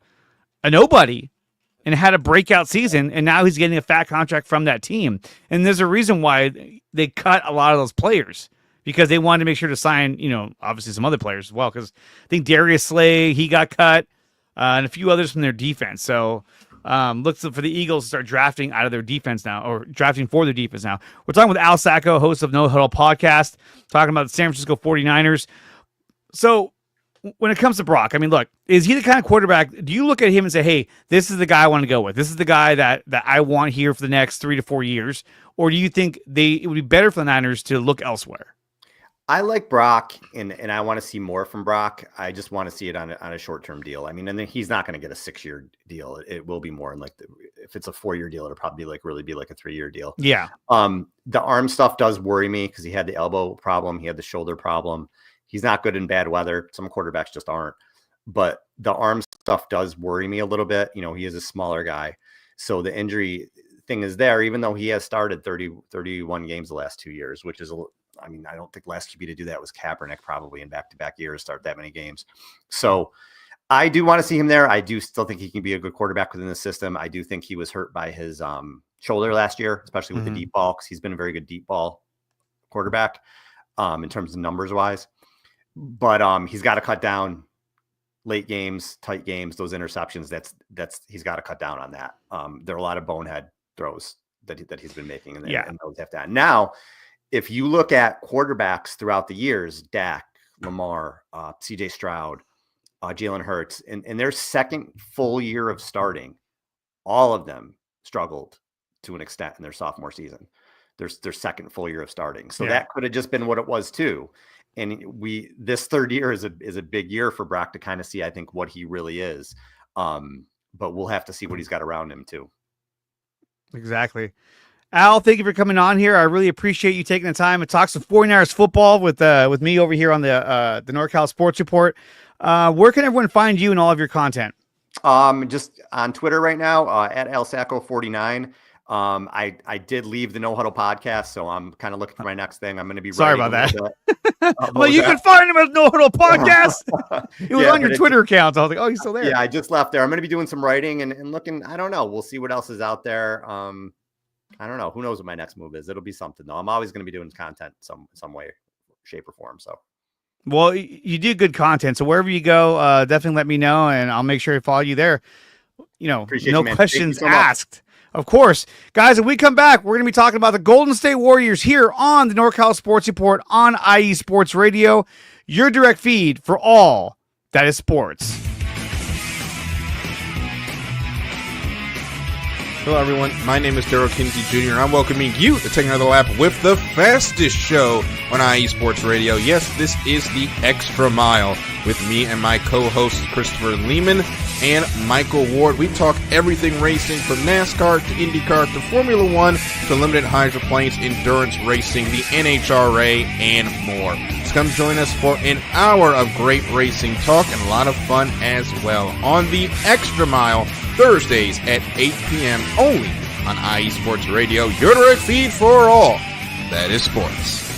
a nobody and had a breakout season, and now he's getting a fat contract from that team. And there's a reason why they cut a lot of those players, because they wanted to make sure to sign, obviously some other players as well. Because I think Darius Slay, he got cut, and a few others from their defense. So looks for the Eagles to start drafting out of their defense now, or drafting for their defense now. We're talking with Al Sacco, host of No Huddle Podcast, talking about the San Francisco 49ers. So when it comes to Brock, I mean, look, is he the kind of quarterback, do you look at him and say, hey, this is the guy I want to go with? This is the guy that I want here for the next 3 to 4 years? Or do you think it would be better for the Niners to look elsewhere?
I like Brock, and I want to see more from Brock. I just want to see it on a short-term deal. I mean, and then he's not going to get a 6-year deal. It will be more. And if it's a 4-year deal, it'll probably really be like a 3-year deal.
Yeah.
The arm stuff does worry me because he had the elbow problem. He had the shoulder problem. He's not good in bad weather. Some quarterbacks just aren't. But the arm stuff does worry me a little bit. He is a smaller guy. So the injury thing is there, even though he has started 31 games the last 2 years, which is I don't think last QB to do that was Kaepernick, probably in back-to-back years, start that many games. So I do want to see him there. I do still think he can be a good quarterback within the system. I do think he was hurt by his shoulder last year, especially with the deep ball, because he's been a very good deep ball quarterback in terms of numbers wise. But he's got to cut down late games, tight games, those interceptions. That's he's got to cut down on that. There are a lot of bonehead throws that he's been making, and those have to end. Now, if you look at quarterbacks throughout the years, Dak, Lamar, CJ Stroud, Jalen Hurts, in their second full year of starting, all of them struggled to an extent in their sophomore season. Their second full year of starting. So that could have just been what it was too. And this third year is a big year for Brock to kind of see, I think, what he really is. But we'll have to see what he's got around him too.
Exactly. Al, thank you for coming on here. I really appreciate you taking the time to talk some 49ers football with me over here on the NorCal Sports Report. Where can everyone find you and all of your content?
Just on Twitter right now, at Sacco49. I did leave the No Huddle podcast, so I'm kind of looking for my next thing. I'm going to be
sorry about that. Well, you can find him at No Huddle podcast. It was on your Twitter account. I was like, oh, he's still there.
Yeah, I just left there. I'm going to be doing some writing and looking. I don't know. We'll see what else is out there. I don't know. Who knows what my next move is? It'll be something though. I'm always going to be doing content some way, shape, or form. So,
well, you do good content. So wherever you go, definitely let me know, and I'll make sure to follow you there.
Appreciate
no
you,
questions asked. Of course, guys. When we come back, we're going to be talking about the Golden State Warriors here on the NorCal Sports Report on IE Sports Radio, your direct feed for all that is sports.
Hello, everyone. My name is Daryl Kinsey Jr., and I'm welcoming you to take another lap with the fastest show on IE Sports Radio. Yes, this is the Extra Mile with me and my co-hosts Christopher Lehman and Michael Ward. We talk everything racing from NASCAR to IndyCar to Formula One to limited hydroplanes, endurance racing, the NHRA, and more. So come join us for an hour of great racing talk and a lot of fun as well on the Extra Mile, Thursdays at 8 p.m. only on IE Sports Radio, your direct feed for all that is sports.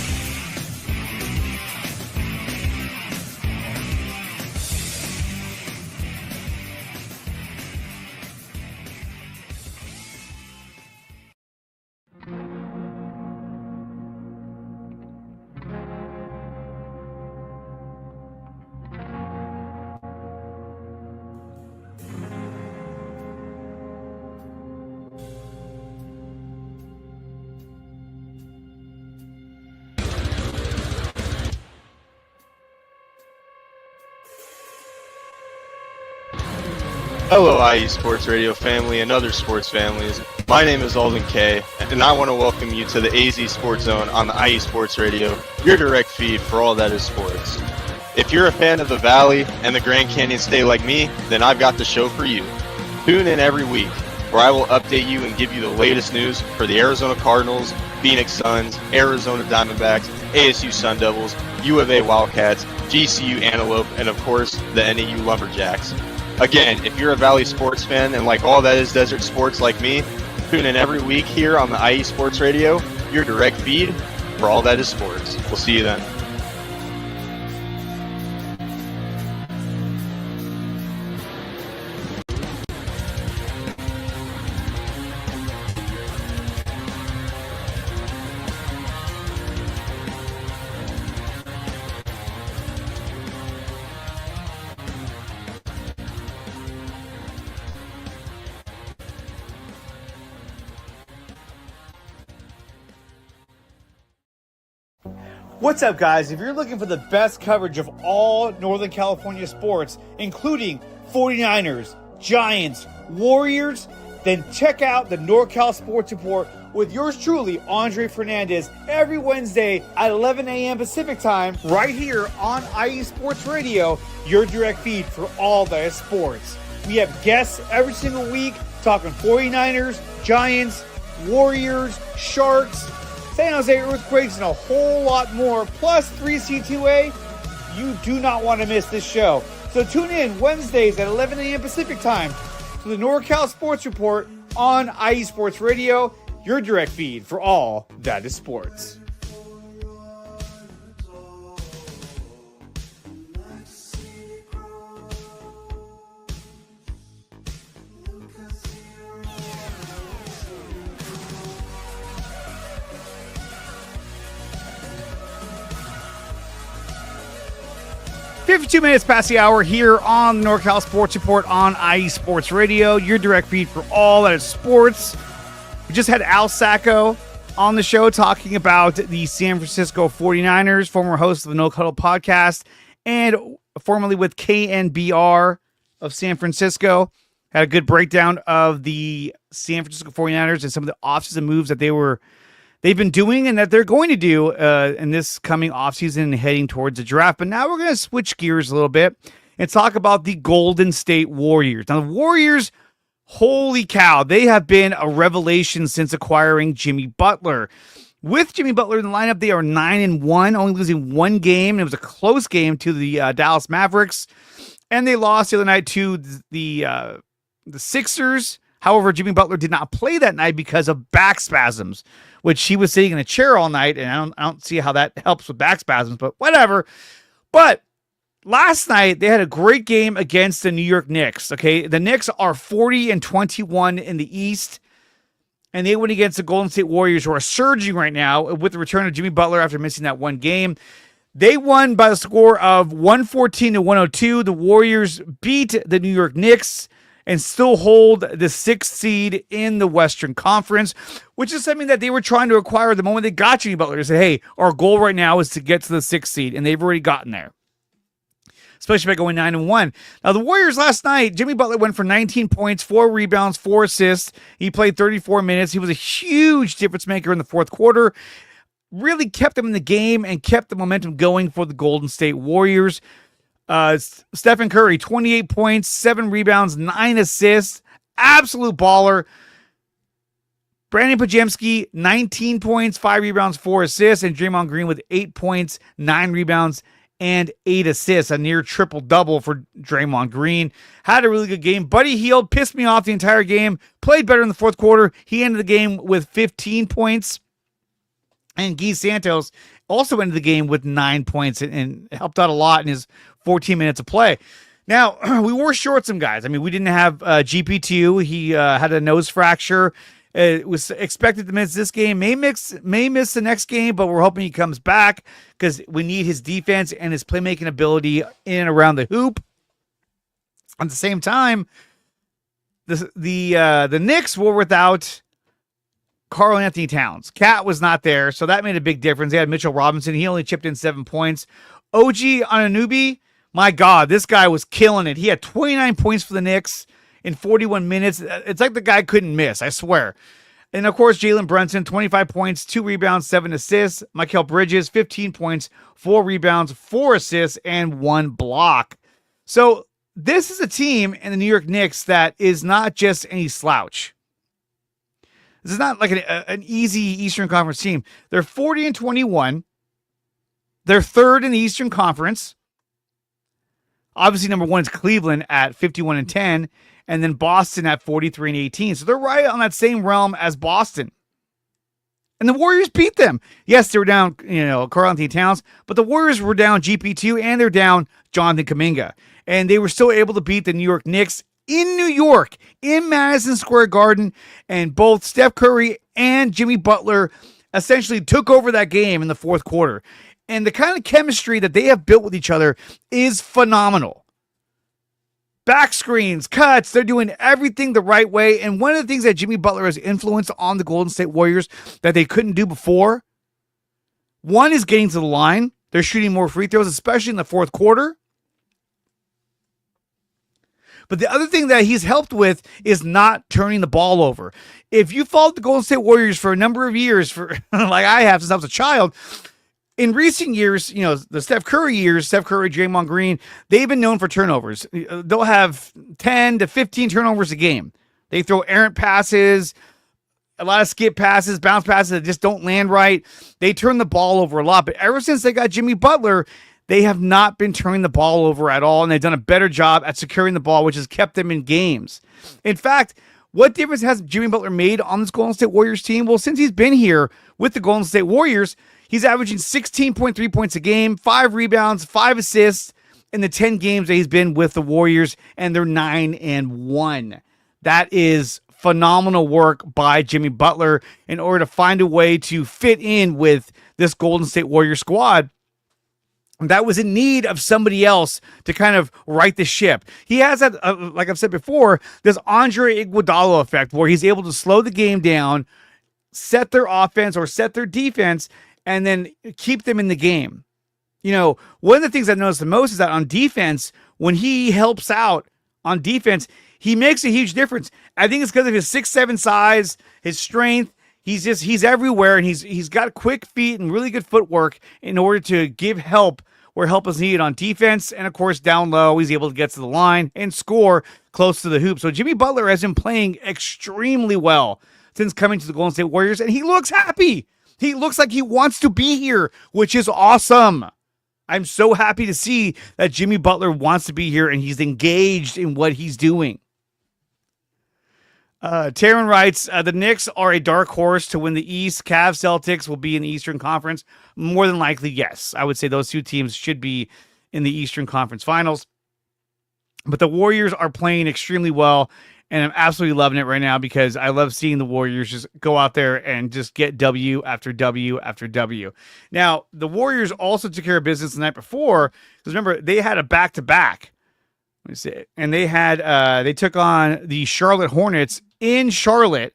Hello, IE Sports Radio family and other sports families. My name is Alden Kay, and I want to welcome you to the AZ Sports Zone on the IE Sports Radio, your direct feed for all that is sports. If you're a fan of the Valley and the Grand Canyon State like me, then I've got the show for you. Tune in every week where I will update you and give you the latest news for the Arizona Cardinals, Phoenix Suns, Arizona Diamondbacks, ASU Sun Devils, U of A Wildcats, GCU Antelope, and of course, the NAU Lumberjacks. Again, if you're a Valley sports fan and like all that is desert sports like me, tune in every week here on the IE Sports Radio, your direct feed for all that is sports. We'll see you then.
What's up, guys? If you're looking for the best coverage of all Northern California sports, including 49ers, Giants, Warriors, then check out the NorCal Sports Report with yours truly, Andre Fernandez, every Wednesday at 11 a.m. Pacific Time, right here on IE Sports Radio, your direct feed for all that is sports. We have guests every single week talking 49ers, Giants, Warriors, Sharks, San Jose Earthquakes, and a whole lot more, plus 3C2A. You do not want to miss this show. So tune in Wednesdays at 11 a.m. Pacific Time to the NorCal Sports Report on IE Sports Radio, your direct feed for all that is sports. 52 minutes past the hour here on the NorCal Sports Report on IE Sports Radio, your direct feed for all that is sports. We just had Al Sacco on the show talking about the San Francisco 49ers, former host of the No Cuddle podcast, and formerly with KNBR of San Francisco. Had a good breakdown of the San Francisco 49ers and some of the offseason moves that they've been doing and that they're going to do in this coming offseason and heading towards the draft. But now we're going to switch gears a little bit and talk about the Golden State Warriors. Now, the Warriors, holy cow, they have been a revelation since acquiring Jimmy Butler. With Jimmy Butler in the lineup, they are 9-1, only losing one game. It was a close game to the Dallas Mavericks, and they lost the other night to the Sixers. However, Jimmy Butler did not play that night because of back spasms, which he was sitting in a chair all night, and I don't see how that helps with back spasms, but whatever. But last night, they had a great game against the New York Knicks, okay? The Knicks are 40-21 in the East, and they went against the Golden State Warriors, who are surging right now with the return of Jimmy Butler after missing that one game. They won by the score of 114-102. The Warriors beat the New York Knicks and still hold the 6th seed in the Western Conference, which is something that they were trying to acquire the moment they got Jimmy Butler. They said, hey, our goal right now is to get to the 6th seed, and they've already gotten there, especially by going 9-1. Now, the Warriors last night, Jimmy Butler went for 19 points, 4 rebounds, 4 assists. He played 34 minutes. He was a huge difference maker in the fourth quarter, really kept them in the game and kept the momentum going for the Golden State Warriors. Stephen Curry, 28 points, 7 rebounds, 9 assists. Absolute baller. Brandon Pajemski, 19 points, 5 rebounds, 4 assists. And Draymond Green with 8 points, 9 rebounds, and 8 assists. A near triple-double for Draymond Green. Had a really good game. Buddy Hield pissed me off the entire game. Played better in the fourth quarter. He ended the game with 15 points. And Guy Santos also ended the game with 9 points and helped out a lot in his 14 minutes of play. Now, we were short some guys. I mean, we didn't have GP2. He had a nose fracture. It was expected to miss this game. May miss the next game, but we're hoping he comes back because we need his defense and his playmaking ability in and around the hoop. At the same time, the Knicks were without Karl Anthony Towns. Cat was not there, so that made a big difference. They had Mitchell Robinson. He only chipped in 7 points. OG Anunoby, my God, this guy was killing it. He had 29 points for the Knicks in 41 minutes. It's like the guy couldn't miss, I swear. And, of course, Jalen Brunson, 25 points, 2 rebounds, 7 assists. Mikal Bridges, 15 points, 4 rebounds, 4 assists, and 1 block. So this is a team in the New York Knicks that is not just any slouch. This is not like an easy Eastern Conference team. They're 40-21. They're third in the Eastern Conference. Obviously, number one is Cleveland at 51-10, and then Boston at 43-18. So they're right on that same realm as Boston. And the Warriors beat them. Yes, they were down, Karl-Anthony Towns, but the Warriors were down GP2 and they're down Jonathan Kuminga. And they were still able to beat the New York Knicks in New York, in Madison Square Garden. And both Steph Curry and Jimmy Butler essentially took over that game in the fourth quarter. And the kind of chemistry that they have built with each other is phenomenal. Back screens, cuts, they're doing everything the right way. And one of the things that Jimmy Butler has influenced on the Golden State Warriors that they couldn't do before, one is getting to the line. They're shooting more free throws, especially in the fourth quarter. But the other thing that he's helped with is not turning the ball over. If you followed the Golden State Warriors for a number of years, for like I have since I was a child, in recent years, the Steph Curry years, Steph Curry, Draymond Green, they've been known for turnovers. They'll have 10 to 15 turnovers a game. They throw errant passes, a lot of skip passes, bounce passes that just don't land right. They turn the ball over a lot. But ever since they got Jimmy Butler, they have not been turning the ball over at all, and they've done a better job at securing the ball, which has kept them in games. In fact, what difference has Jimmy Butler made on this Golden State Warriors team? Well, since he's been here with the Golden State Warriors, he's averaging 16.3 points a game, 5 rebounds, 5 assists in the 10 games that he's been with the Warriors, and they're 9-1. That is phenomenal work by Jimmy Butler in order to find a way to fit in with this Golden State Warrior squad that was in need of somebody else to kind of right the ship. He has that, like I've said before, this Andre Iguodala effect where he's able to slow the game down, set their offense or set their defense, and then keep them in the game. One of the things I've noticed the most is that on defense, when he helps out on defense, he makes a huge difference. I think it's because of his 6'7" size, his strength. He's everywhere, and he's got quick feet and really good footwork in order to give help where help is needed on defense. And of course, down low, he's able to get to the line and score close to the hoop. So Jimmy Butler has been playing extremely well since coming to the Golden State Warriors, and he looks happy. He looks like he wants to be here, which is awesome. I'm so happy to see that Jimmy Butler wants to be here and he's engaged in what he's doing. Taryn writes, the Knicks are a dark horse to win the East. Cavs Celtics will be in the Eastern Conference. More than likely, yes. I would say those two teams should be in the Eastern Conference Finals. But the Warriors are playing extremely well, and I'm absolutely loving it right now because I love seeing the Warriors just go out there and just get W after W after W. Now, the Warriors also took care of business the night before, because remember, they had a back-to-back. Let me see. And they took on the Charlotte Hornets in Charlotte.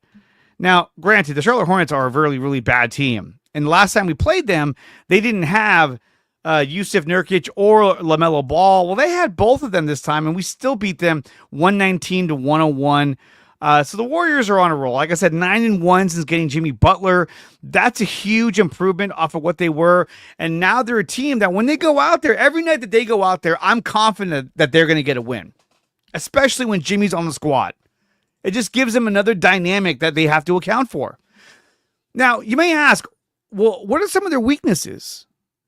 Now, granted, the Charlotte Hornets are a really, really bad team. And the last time we played them, they didn't have Yusuf Nurkic or LaMelo Ball. Well, they had both of them this time, and we still beat them 119-101. So the Warriors are on a roll. Like I said, 9-1 since getting Jimmy Butler. That's a huge improvement off of what they were. And now they're a team that when they go out there, every night that they go out there, I'm confident that they're going to get a win, especially when Jimmy's on the squad. It just gives them another dynamic that they have to account for. Now, you may ask, well, what are some of their weaknesses?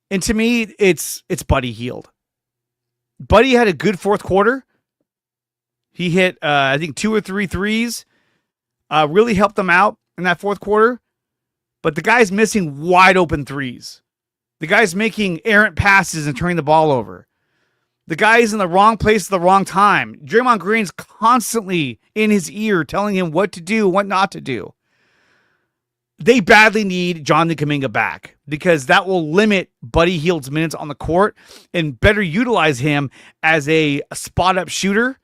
And to me, it's Buddy Hield. Buddy had a good fourth quarter. He hit, I think, 2 or 3 threes. Really helped them out in that fourth quarter. But the guy's missing wide open threes. The guy's making errant passes and turning the ball over. The guy's in the wrong place at the wrong time. Draymond Green's constantly in his ear telling him what to do, what not to do. They badly need Jonathan Kuminga back because that will limit Buddy Hield's minutes on the court and better utilize him as a spot-up shooter.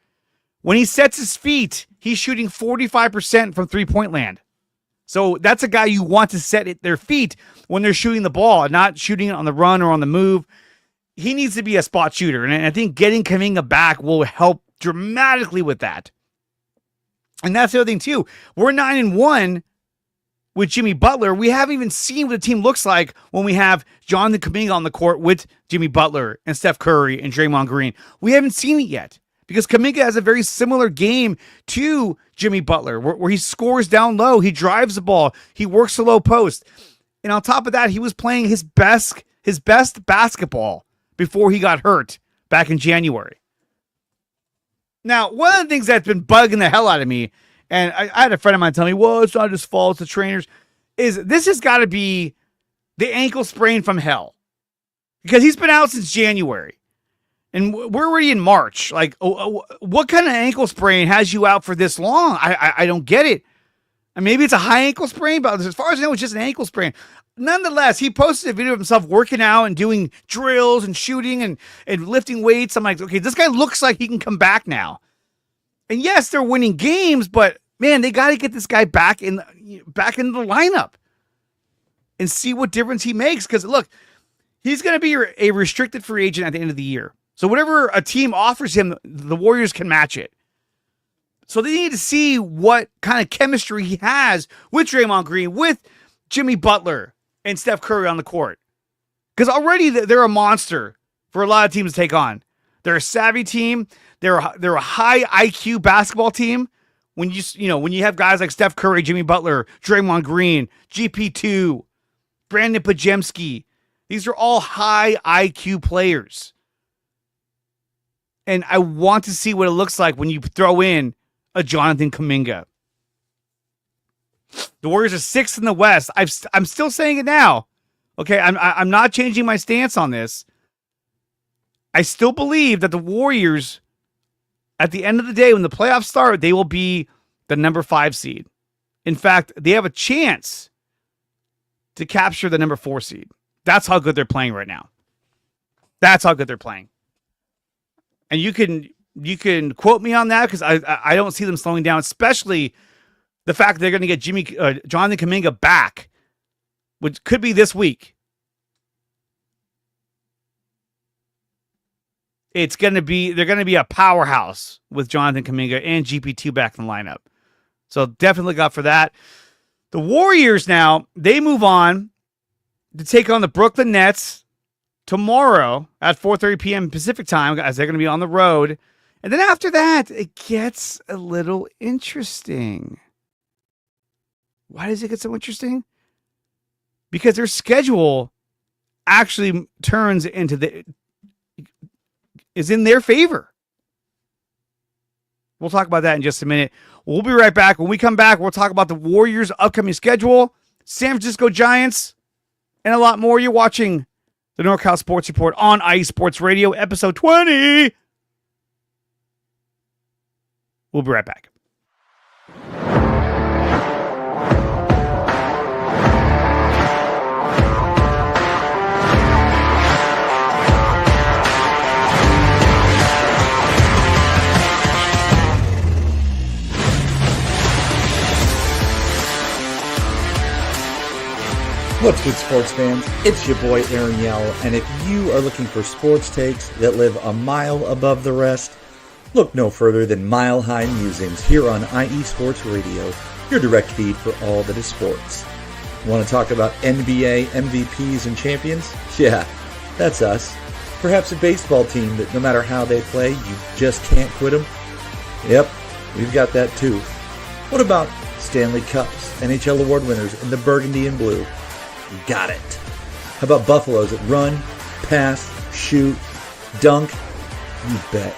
When he sets his feet, he's shooting 45% from three-point land. So that's a guy you want to set at their feet when they're shooting the ball, not shooting it on the run or on the move. He needs to be a spot shooter, and I think getting Kuminga back will help dramatically with that. And that's the other thing, too. We're 9-1 with Jimmy Butler. We haven't even seen what the team looks like when we have Jonathan Kuminga on the court with Jimmy Butler and Steph Curry and Draymond Green. We haven't seen it yet because Kuminga has a very similar game to Jimmy Butler, where he scores down low, he drives the ball, he works the low post. And on top of that, he was playing his best basketball before he got hurt back in January. Now, one of the things that's been bugging the hell out of me, and I had a friend of mine tell me, well, it's not his fault, it's the trainers, is this has got to be the ankle sprain from hell. Because he's been out since January. And we're already in March. Like, what kind of ankle sprain has you out for this long? I don't get it. And maybe it's a high ankle sprain, but as far as I know, it's just an ankle sprain. Nonetheless, he posted a video of himself working out and doing drills and shooting and lifting weights. I'm like, okay, this guy looks like he can come back now. And yes, they're winning games, but man, they got to get this guy back into the lineup and see what difference he makes. Because look, he's going to be a restricted free agent at the end of the year. So whatever a team offers him, the Warriors can match it. So they need to see what kind of chemistry he has with Draymond Green, with Jimmy Butler and Steph Curry on the court. Because already they're a monster for a lot of teams to take on. They're a savvy team. They're a high IQ basketball team. When you have guys like Steph Curry, Jimmy Butler, Draymond Green, GP2, Brandon Pajemski, these are all high IQ players. And I want to see what it looks like when you throw in a Jonathan Kuminga. The Warriors are 6th in the West. I'm still saying it now. Okay, I'm not changing my stance on this. I still believe that the Warriors, at the end of the day, when the playoffs start, they will be the number 5 seed. In fact, they have a chance to capture the number 4 seed. That's how good they're playing right now. That's how good they're playing. And you can quote me on that because I don't see them slowing down, especially the fact that they're going to get Jonathan Kuminga back, which could be this week. They're going to be a powerhouse with Jonathan Kuminga and GP2 back in the lineup. So definitely look out for that. The Warriors now, they move on to take on the Brooklyn Nets tomorrow at 4:30 p.m. Pacific time, as they're going to be on the road. And then after that, it gets a little interesting. Why does it get so interesting? Because their schedule actually is in their favor. We'll talk about that in just a minute. We'll be right back. When we come back, we'll talk about the Warriors' upcoming schedule, San Francisco Giants, and a lot more. You're watching the NorCal Sports Report on IE Sports Radio, episode 20. We'll be right back.
What's good, sports fans? It's your boy Aaron Yell, and if you are looking for sports takes that live a mile above the rest, look no further than Mile High Musings here on IE Sports Radio, your direct feed for all that is sports. Want to talk about NBA MVPs and champions? Yeah, that's us. Perhaps a baseball team that no matter how they play, you just can't quit them? Yep, we've got that too. What about Stanley Cups, NHL award winners in the burgundy and blue? You got it. How about Buffaloes that run, pass, shoot, dunk? You bet.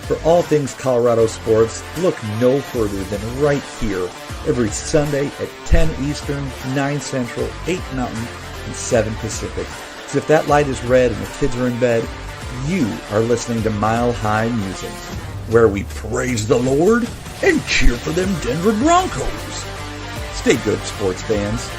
For all things Colorado sports, look no further than right here every Sunday at 10 Eastern, 9 Central, 8 Mountain, and 7 Pacific. So if that light is red and the kids are in bed, you are listening to Mile High Musings, where we praise the Lord and cheer for them Denver Broncos. Stay good, sports fans.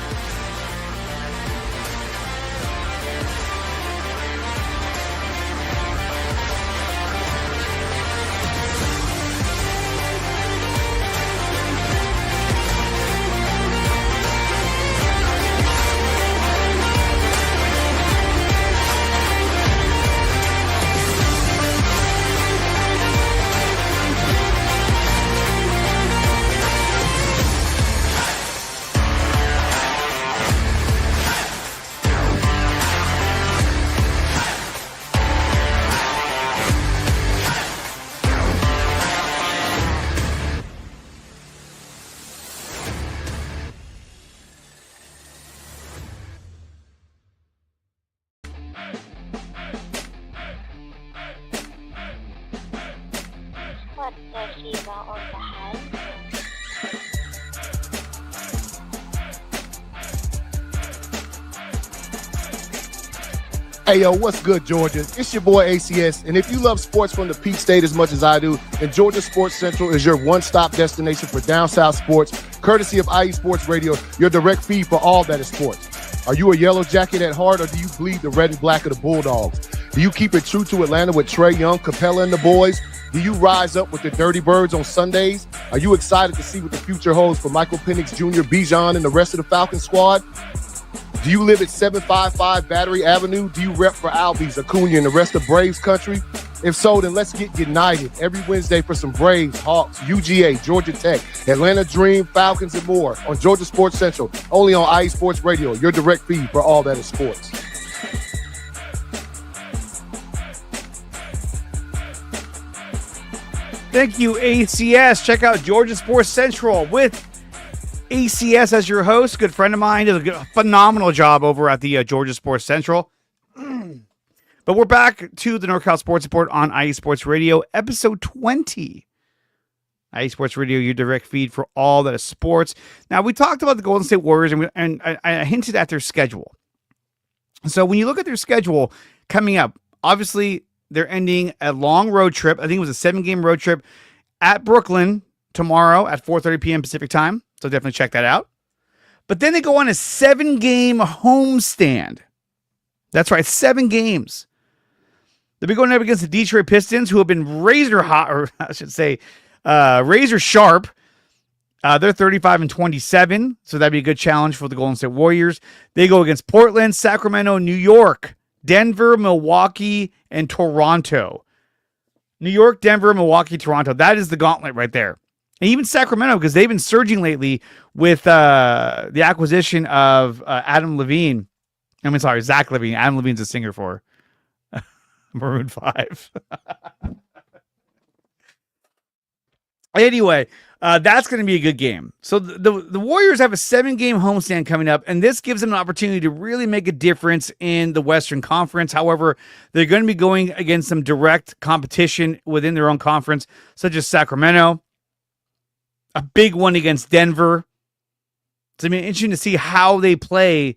Hey, yo, what's good, Georgia? It's your boy ACS, and if you love sports from the Peach State as much as I do, then Georgia Sports Central is your one-stop destination for down south sports, courtesy of IE Sports Radio, your direct feed for all that is sports. Are you a yellow jacket at heart, or do you bleed the red and black of the Bulldogs? Do you keep it true to Atlanta with Trae Young, Capella, and the boys? Do you rise up with the Dirty Birds on Sundays? Are you excited to see what the future holds for Michael Penix Jr., Bijan, and the rest of the Falcon squad? Do you live at 755 Battery Avenue? Do you rep for Albies, Acuna, and the rest of Braves country? If so, then let's get united every Wednesday for some Braves, Hawks, UGA, Georgia Tech, Atlanta Dream, Falcons, and more on Georgia Sports Central, only on IE Sports Radio, your direct feed for all that is sports.
Thank you, ACS. Check out Georgia Sports Central with ACS as your host. Good friend of mine does a phenomenal job over at the Georgia Sports Central. But we're back to the NorCal Sports Report on IE Sports Radio, episode 20. IE Sports Radio, your direct feed for all that is sports. Now, we talked about the Golden State Warriors, and I hinted at their schedule. So when you look at their schedule coming up, obviously they're ending a long road trip. I think it was a 7-game road trip at Brooklyn tomorrow at 4:30 p.m. Pacific time. So definitely check that out. But then they go on a 7-game homestand. That's right, 7 games. They'll be going up against the Detroit Pistons, who have been razor hot, or I should say, razor sharp. They're 35-27, so that'd be a good challenge for the Golden State Warriors. They go against Portland, Sacramento, New York, Denver, Milwaukee, and Toronto. New York, Denver, Milwaukee, Toronto. That is the gauntlet right there. And even Sacramento, because they've been surging lately with the acquisition of Adam Levine. Zach Levine. Adam Levine's a singer for Maroon 5. Anyway, that's going to be a good game. So the Warriors have a 7-game homestand coming up, and this gives them an opportunity to really make a difference in the Western Conference. However, they're going to be going against some direct competition within their own conference, such as Sacramento. A big one against Denver. It's going to be interesting to see how they play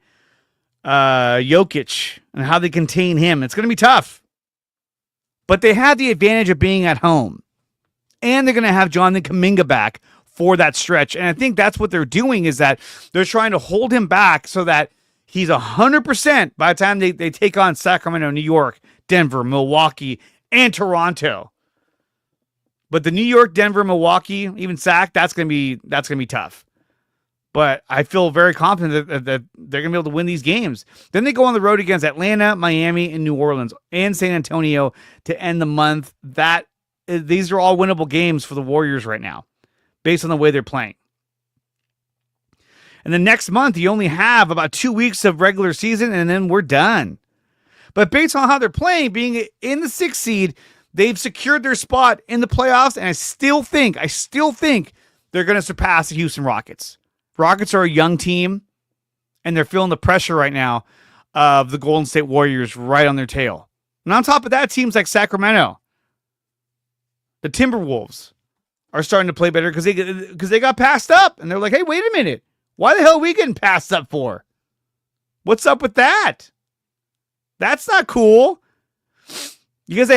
Jokic and how they contain him. It's going to be tough. But they have the advantage of being at home. And they're going to have Jonathan Kuminga back for that stretch. And I think that's what they're doing, is that they're trying to hold him back so that he's 100% by the time they take on Sacramento, New York, Denver, Milwaukee, and Toronto. But the New York, Denver, Milwaukee, even Sac, that's gonna be tough. But I feel very confident that they're gonna be able to win these games. Then they go on the road against Atlanta, Miami, and New Orleans, and San Antonio to end the month. These are all winnable games for the Warriors right now, based on the way they're playing. And then next month, you only have about 2 weeks of regular season, and then we're done. But based on how they're playing, being in the 6th seed, they've secured their spot in the playoffs, and I still think they're going to surpass the Houston Rockets. Rockets are a young team, and they're feeling the pressure right now of the Golden State Warriors right on their tail. And on top of that, teams like Sacramento, the Timberwolves, are starting to play better because they got passed up, and they're like, hey, wait a minute. Why the hell are we getting passed up for? What's up with that? That's not cool. Because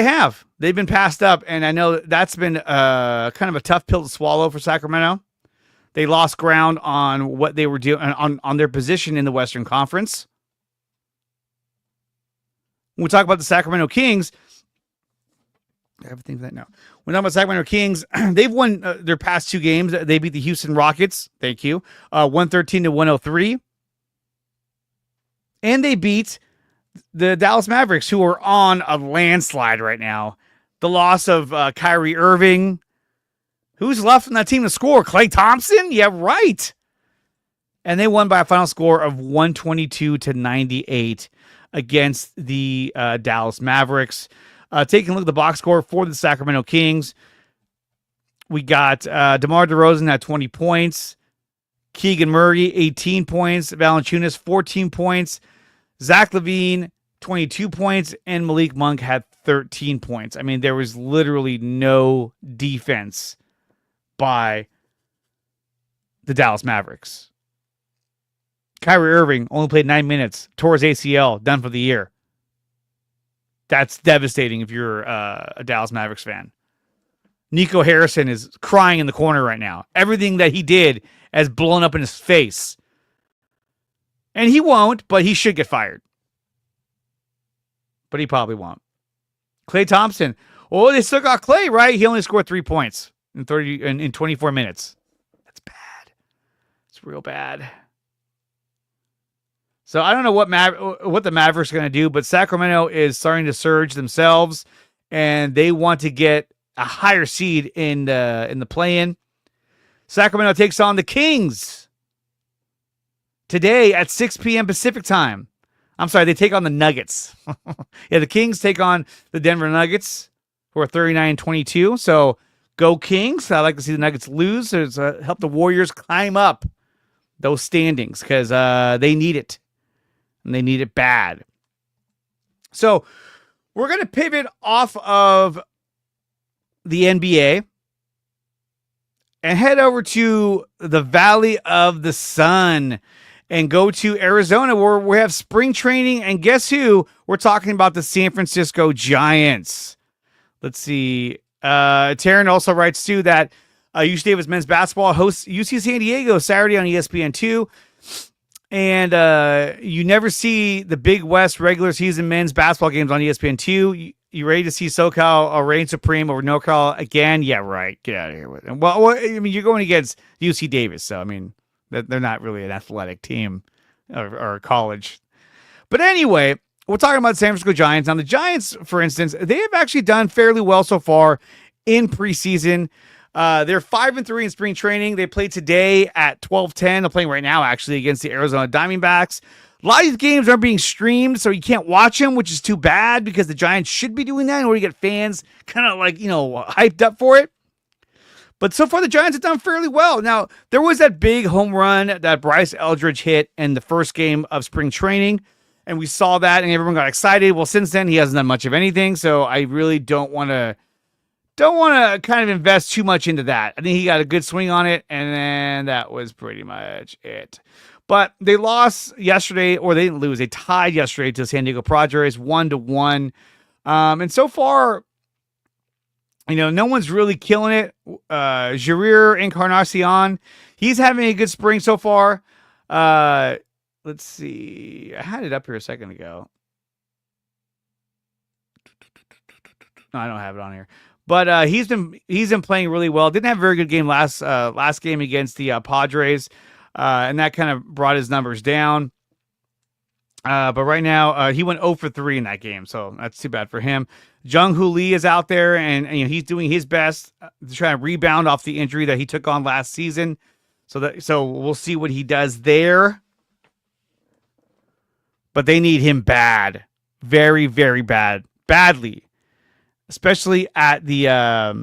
they've been passed up, and I know that's been kind of a tough pill to swallow for Sacramento. They lost ground on what they were doing on their position in the Western Conference. When we talk about the Sacramento Kings, everything that no. When we talk about Sacramento Kings, they've won their past 2 games. They beat the Houston Rockets. Thank you, 113-103, and they beat the Dallas Mavericks, who are on a landslide right now. The loss of Kyrie Irving. Who's left on that team to score? Klay Thompson? Yeah, right. And they won by a final score of 122-98 against the Dallas Mavericks. Taking a look at the box score for the Sacramento Kings, we got DeMar DeRozan at 20 points. Keegan Murray, 18 points. Valanciunas, 14 points. Zach LaVine, 22 points, and Malik Monk had 13 points. I mean, there was literally no defense by the Dallas Mavericks. Kyrie Irving only played 9 minutes, tore his ACL, done for the year. That's devastating if you're a Dallas Mavericks fan. Nico Harrison is crying in the corner right now. Everything that he did has blown up in his face. And he won't, but he should get fired. But he probably won't. Klay Thompson. Oh, they still got Klay, right? He only scored 3 points in 24 minutes. That's bad. It's real bad. So I don't know what the Mavericks are going to do, but Sacramento is starting to surge themselves, and they want to get a higher seed in the play-in. Sacramento takes on the Kings today at 6 p.m. Pacific time. I'm sorry, they take on the Nuggets. Yeah, the Kings take on the Denver Nuggets, who are 39-22. So go Kings. I like to see the Nuggets lose. Help the Warriors climb up those standings because they need it. And they need it bad. So we're going to pivot off of the NBA and head over to the Valley of the Sun and go to Arizona where we have spring training. And guess who? We're talking about the San Francisco Giants. Let's see. Taryn also writes too that UC Davis men's basketball hosts UC San Diego Saturday on ESPN2. And you never see the Big West regular season men's basketball games on ESPN2. You ready to see SoCal reign supreme over NorCal again? Yeah, right. Get out of here with it. Well, I mean, you're going against UC Davis, so I mean, they're not really an athletic team or a college. But anyway, we're talking about San Francisco Giants. Now, the Giants, for instance, they have actually done fairly well so far in preseason. They're 5-3 in spring training. They played today at 12:10. They're playing right now, actually, against the Arizona Diamondbacks. A lot of these games aren't being streamed, so you can't watch them, which is too bad because the Giants should be doing that in order to get fans kind of like, hyped up for it. But so far, the Giants have done fairly well. Now, there was that big home run that Bryce Eldridge hit in the first game of spring training, and we saw that, and everyone got excited. Well, since then, he hasn't done much of anything, so I really don't want to kind of invest too much into that. I think he got a good swing on it, and then that was pretty much it. But they lost yesterday, or they didn't lose. They tied yesterday to the San Diego Padres 1-1. And so far, no one's really killing it. DreArea Encarnacion, he's having a good spring so far. Let's see. I had it up here a second ago. No, I don't have it on here. But he's been playing really well. Didn't have a very good game last game against the Padres, and that kind of brought his numbers down. But right now, he went 0 for 3 in that game, so that's too bad for him. Jung-Hoo Lee is out there, and he's doing his best to try to rebound off the injury that he took on last season. So we'll see what he does there. But they need him bad, very, very badly. Especially at the, at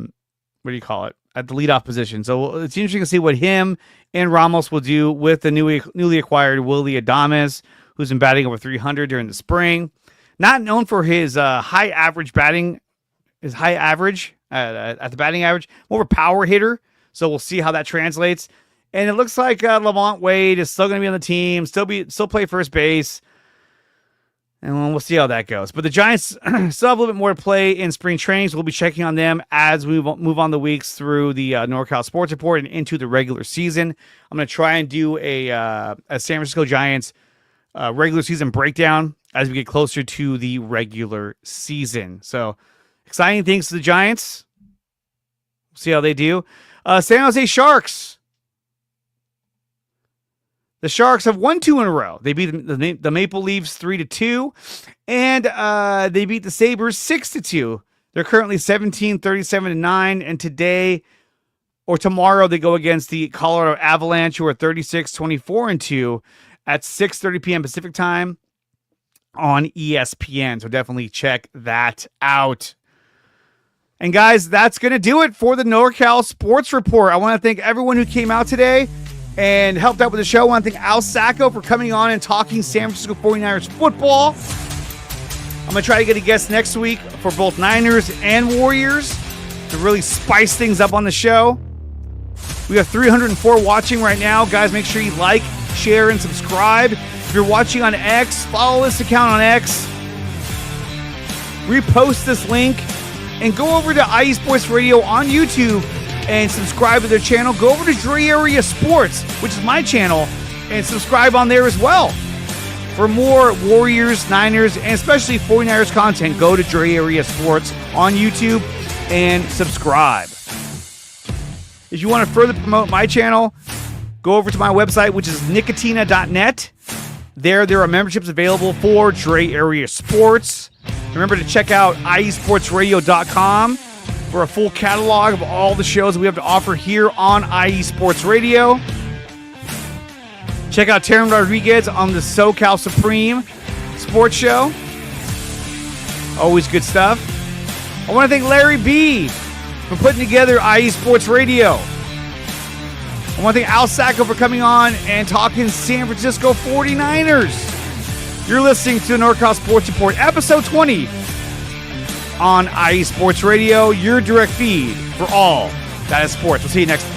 the leadoff position. So it's interesting to see what him and Ramos will do with the newly acquired Willy Adames, who's been batting over 300 during the spring. Not known for his high average batting, at the batting average, more of a power hitter. So we'll see how that translates. And it looks like Lamont Wade is still going to be on the team, still play first base. And we'll see how that goes. But the Giants still have a little bit more to play in spring training, so we'll be checking on them as we move on the weeks through the NorCal Sports Report and into the regular season. I'm going to try and do a San Francisco Giants regular season breakdown as we get closer to the regular season. So, exciting things to the Giants. See how they do. San Jose Sharks. The Sharks have won 2 in a row. They beat the Maple Leafs 3-2, and they beat the Sabres 6-2. They're currently 17-37-9, and today or tomorrow they go against the Colorado Avalanche, who are 36-24-2 at 6:30 p.m. Pacific time on ESPN. So definitely check that out. And guys, that's going to do it for the NorCal Sports Report. I want to thank everyone who came out today and helped out with the show. I want to thank Al Sacco for coming on and talking San Francisco 49ers football. I'm going to try to get a guest next week for both Niners and Warriors to really spice things up on the show. We have 304 watching right now. Guys, make sure you like, share, and subscribe. If you're watching on X, follow this account on X. Repost this link. And go over to IE Sports Radio on YouTube and subscribe to their channel. Go over to DreArea Sports, which is my channel, and subscribe on there as well. For more Warriors, Niners, and especially 49ers content, go to DreArea Sports on YouTube and subscribe. If you want to further promote my channel, go over to my website, which is nicotina.net. There are memberships available for DreArea Sports. Remember to check out iesportsradio.com for a full catalog of all the shows that we have to offer here on IE Sports Radio. Check out Taryn Rodriguez on the SoCal Supreme Sports Show. Always good stuff. I want to thank Larry B for putting together IE Sports Radio. I want to thank Al Sacco for coming on and talking San Francisco 49ers. You're listening to the NorCal Sports Report, episode 20 on IE Sports Radio, your direct feed for all that is sports. We'll see you next time.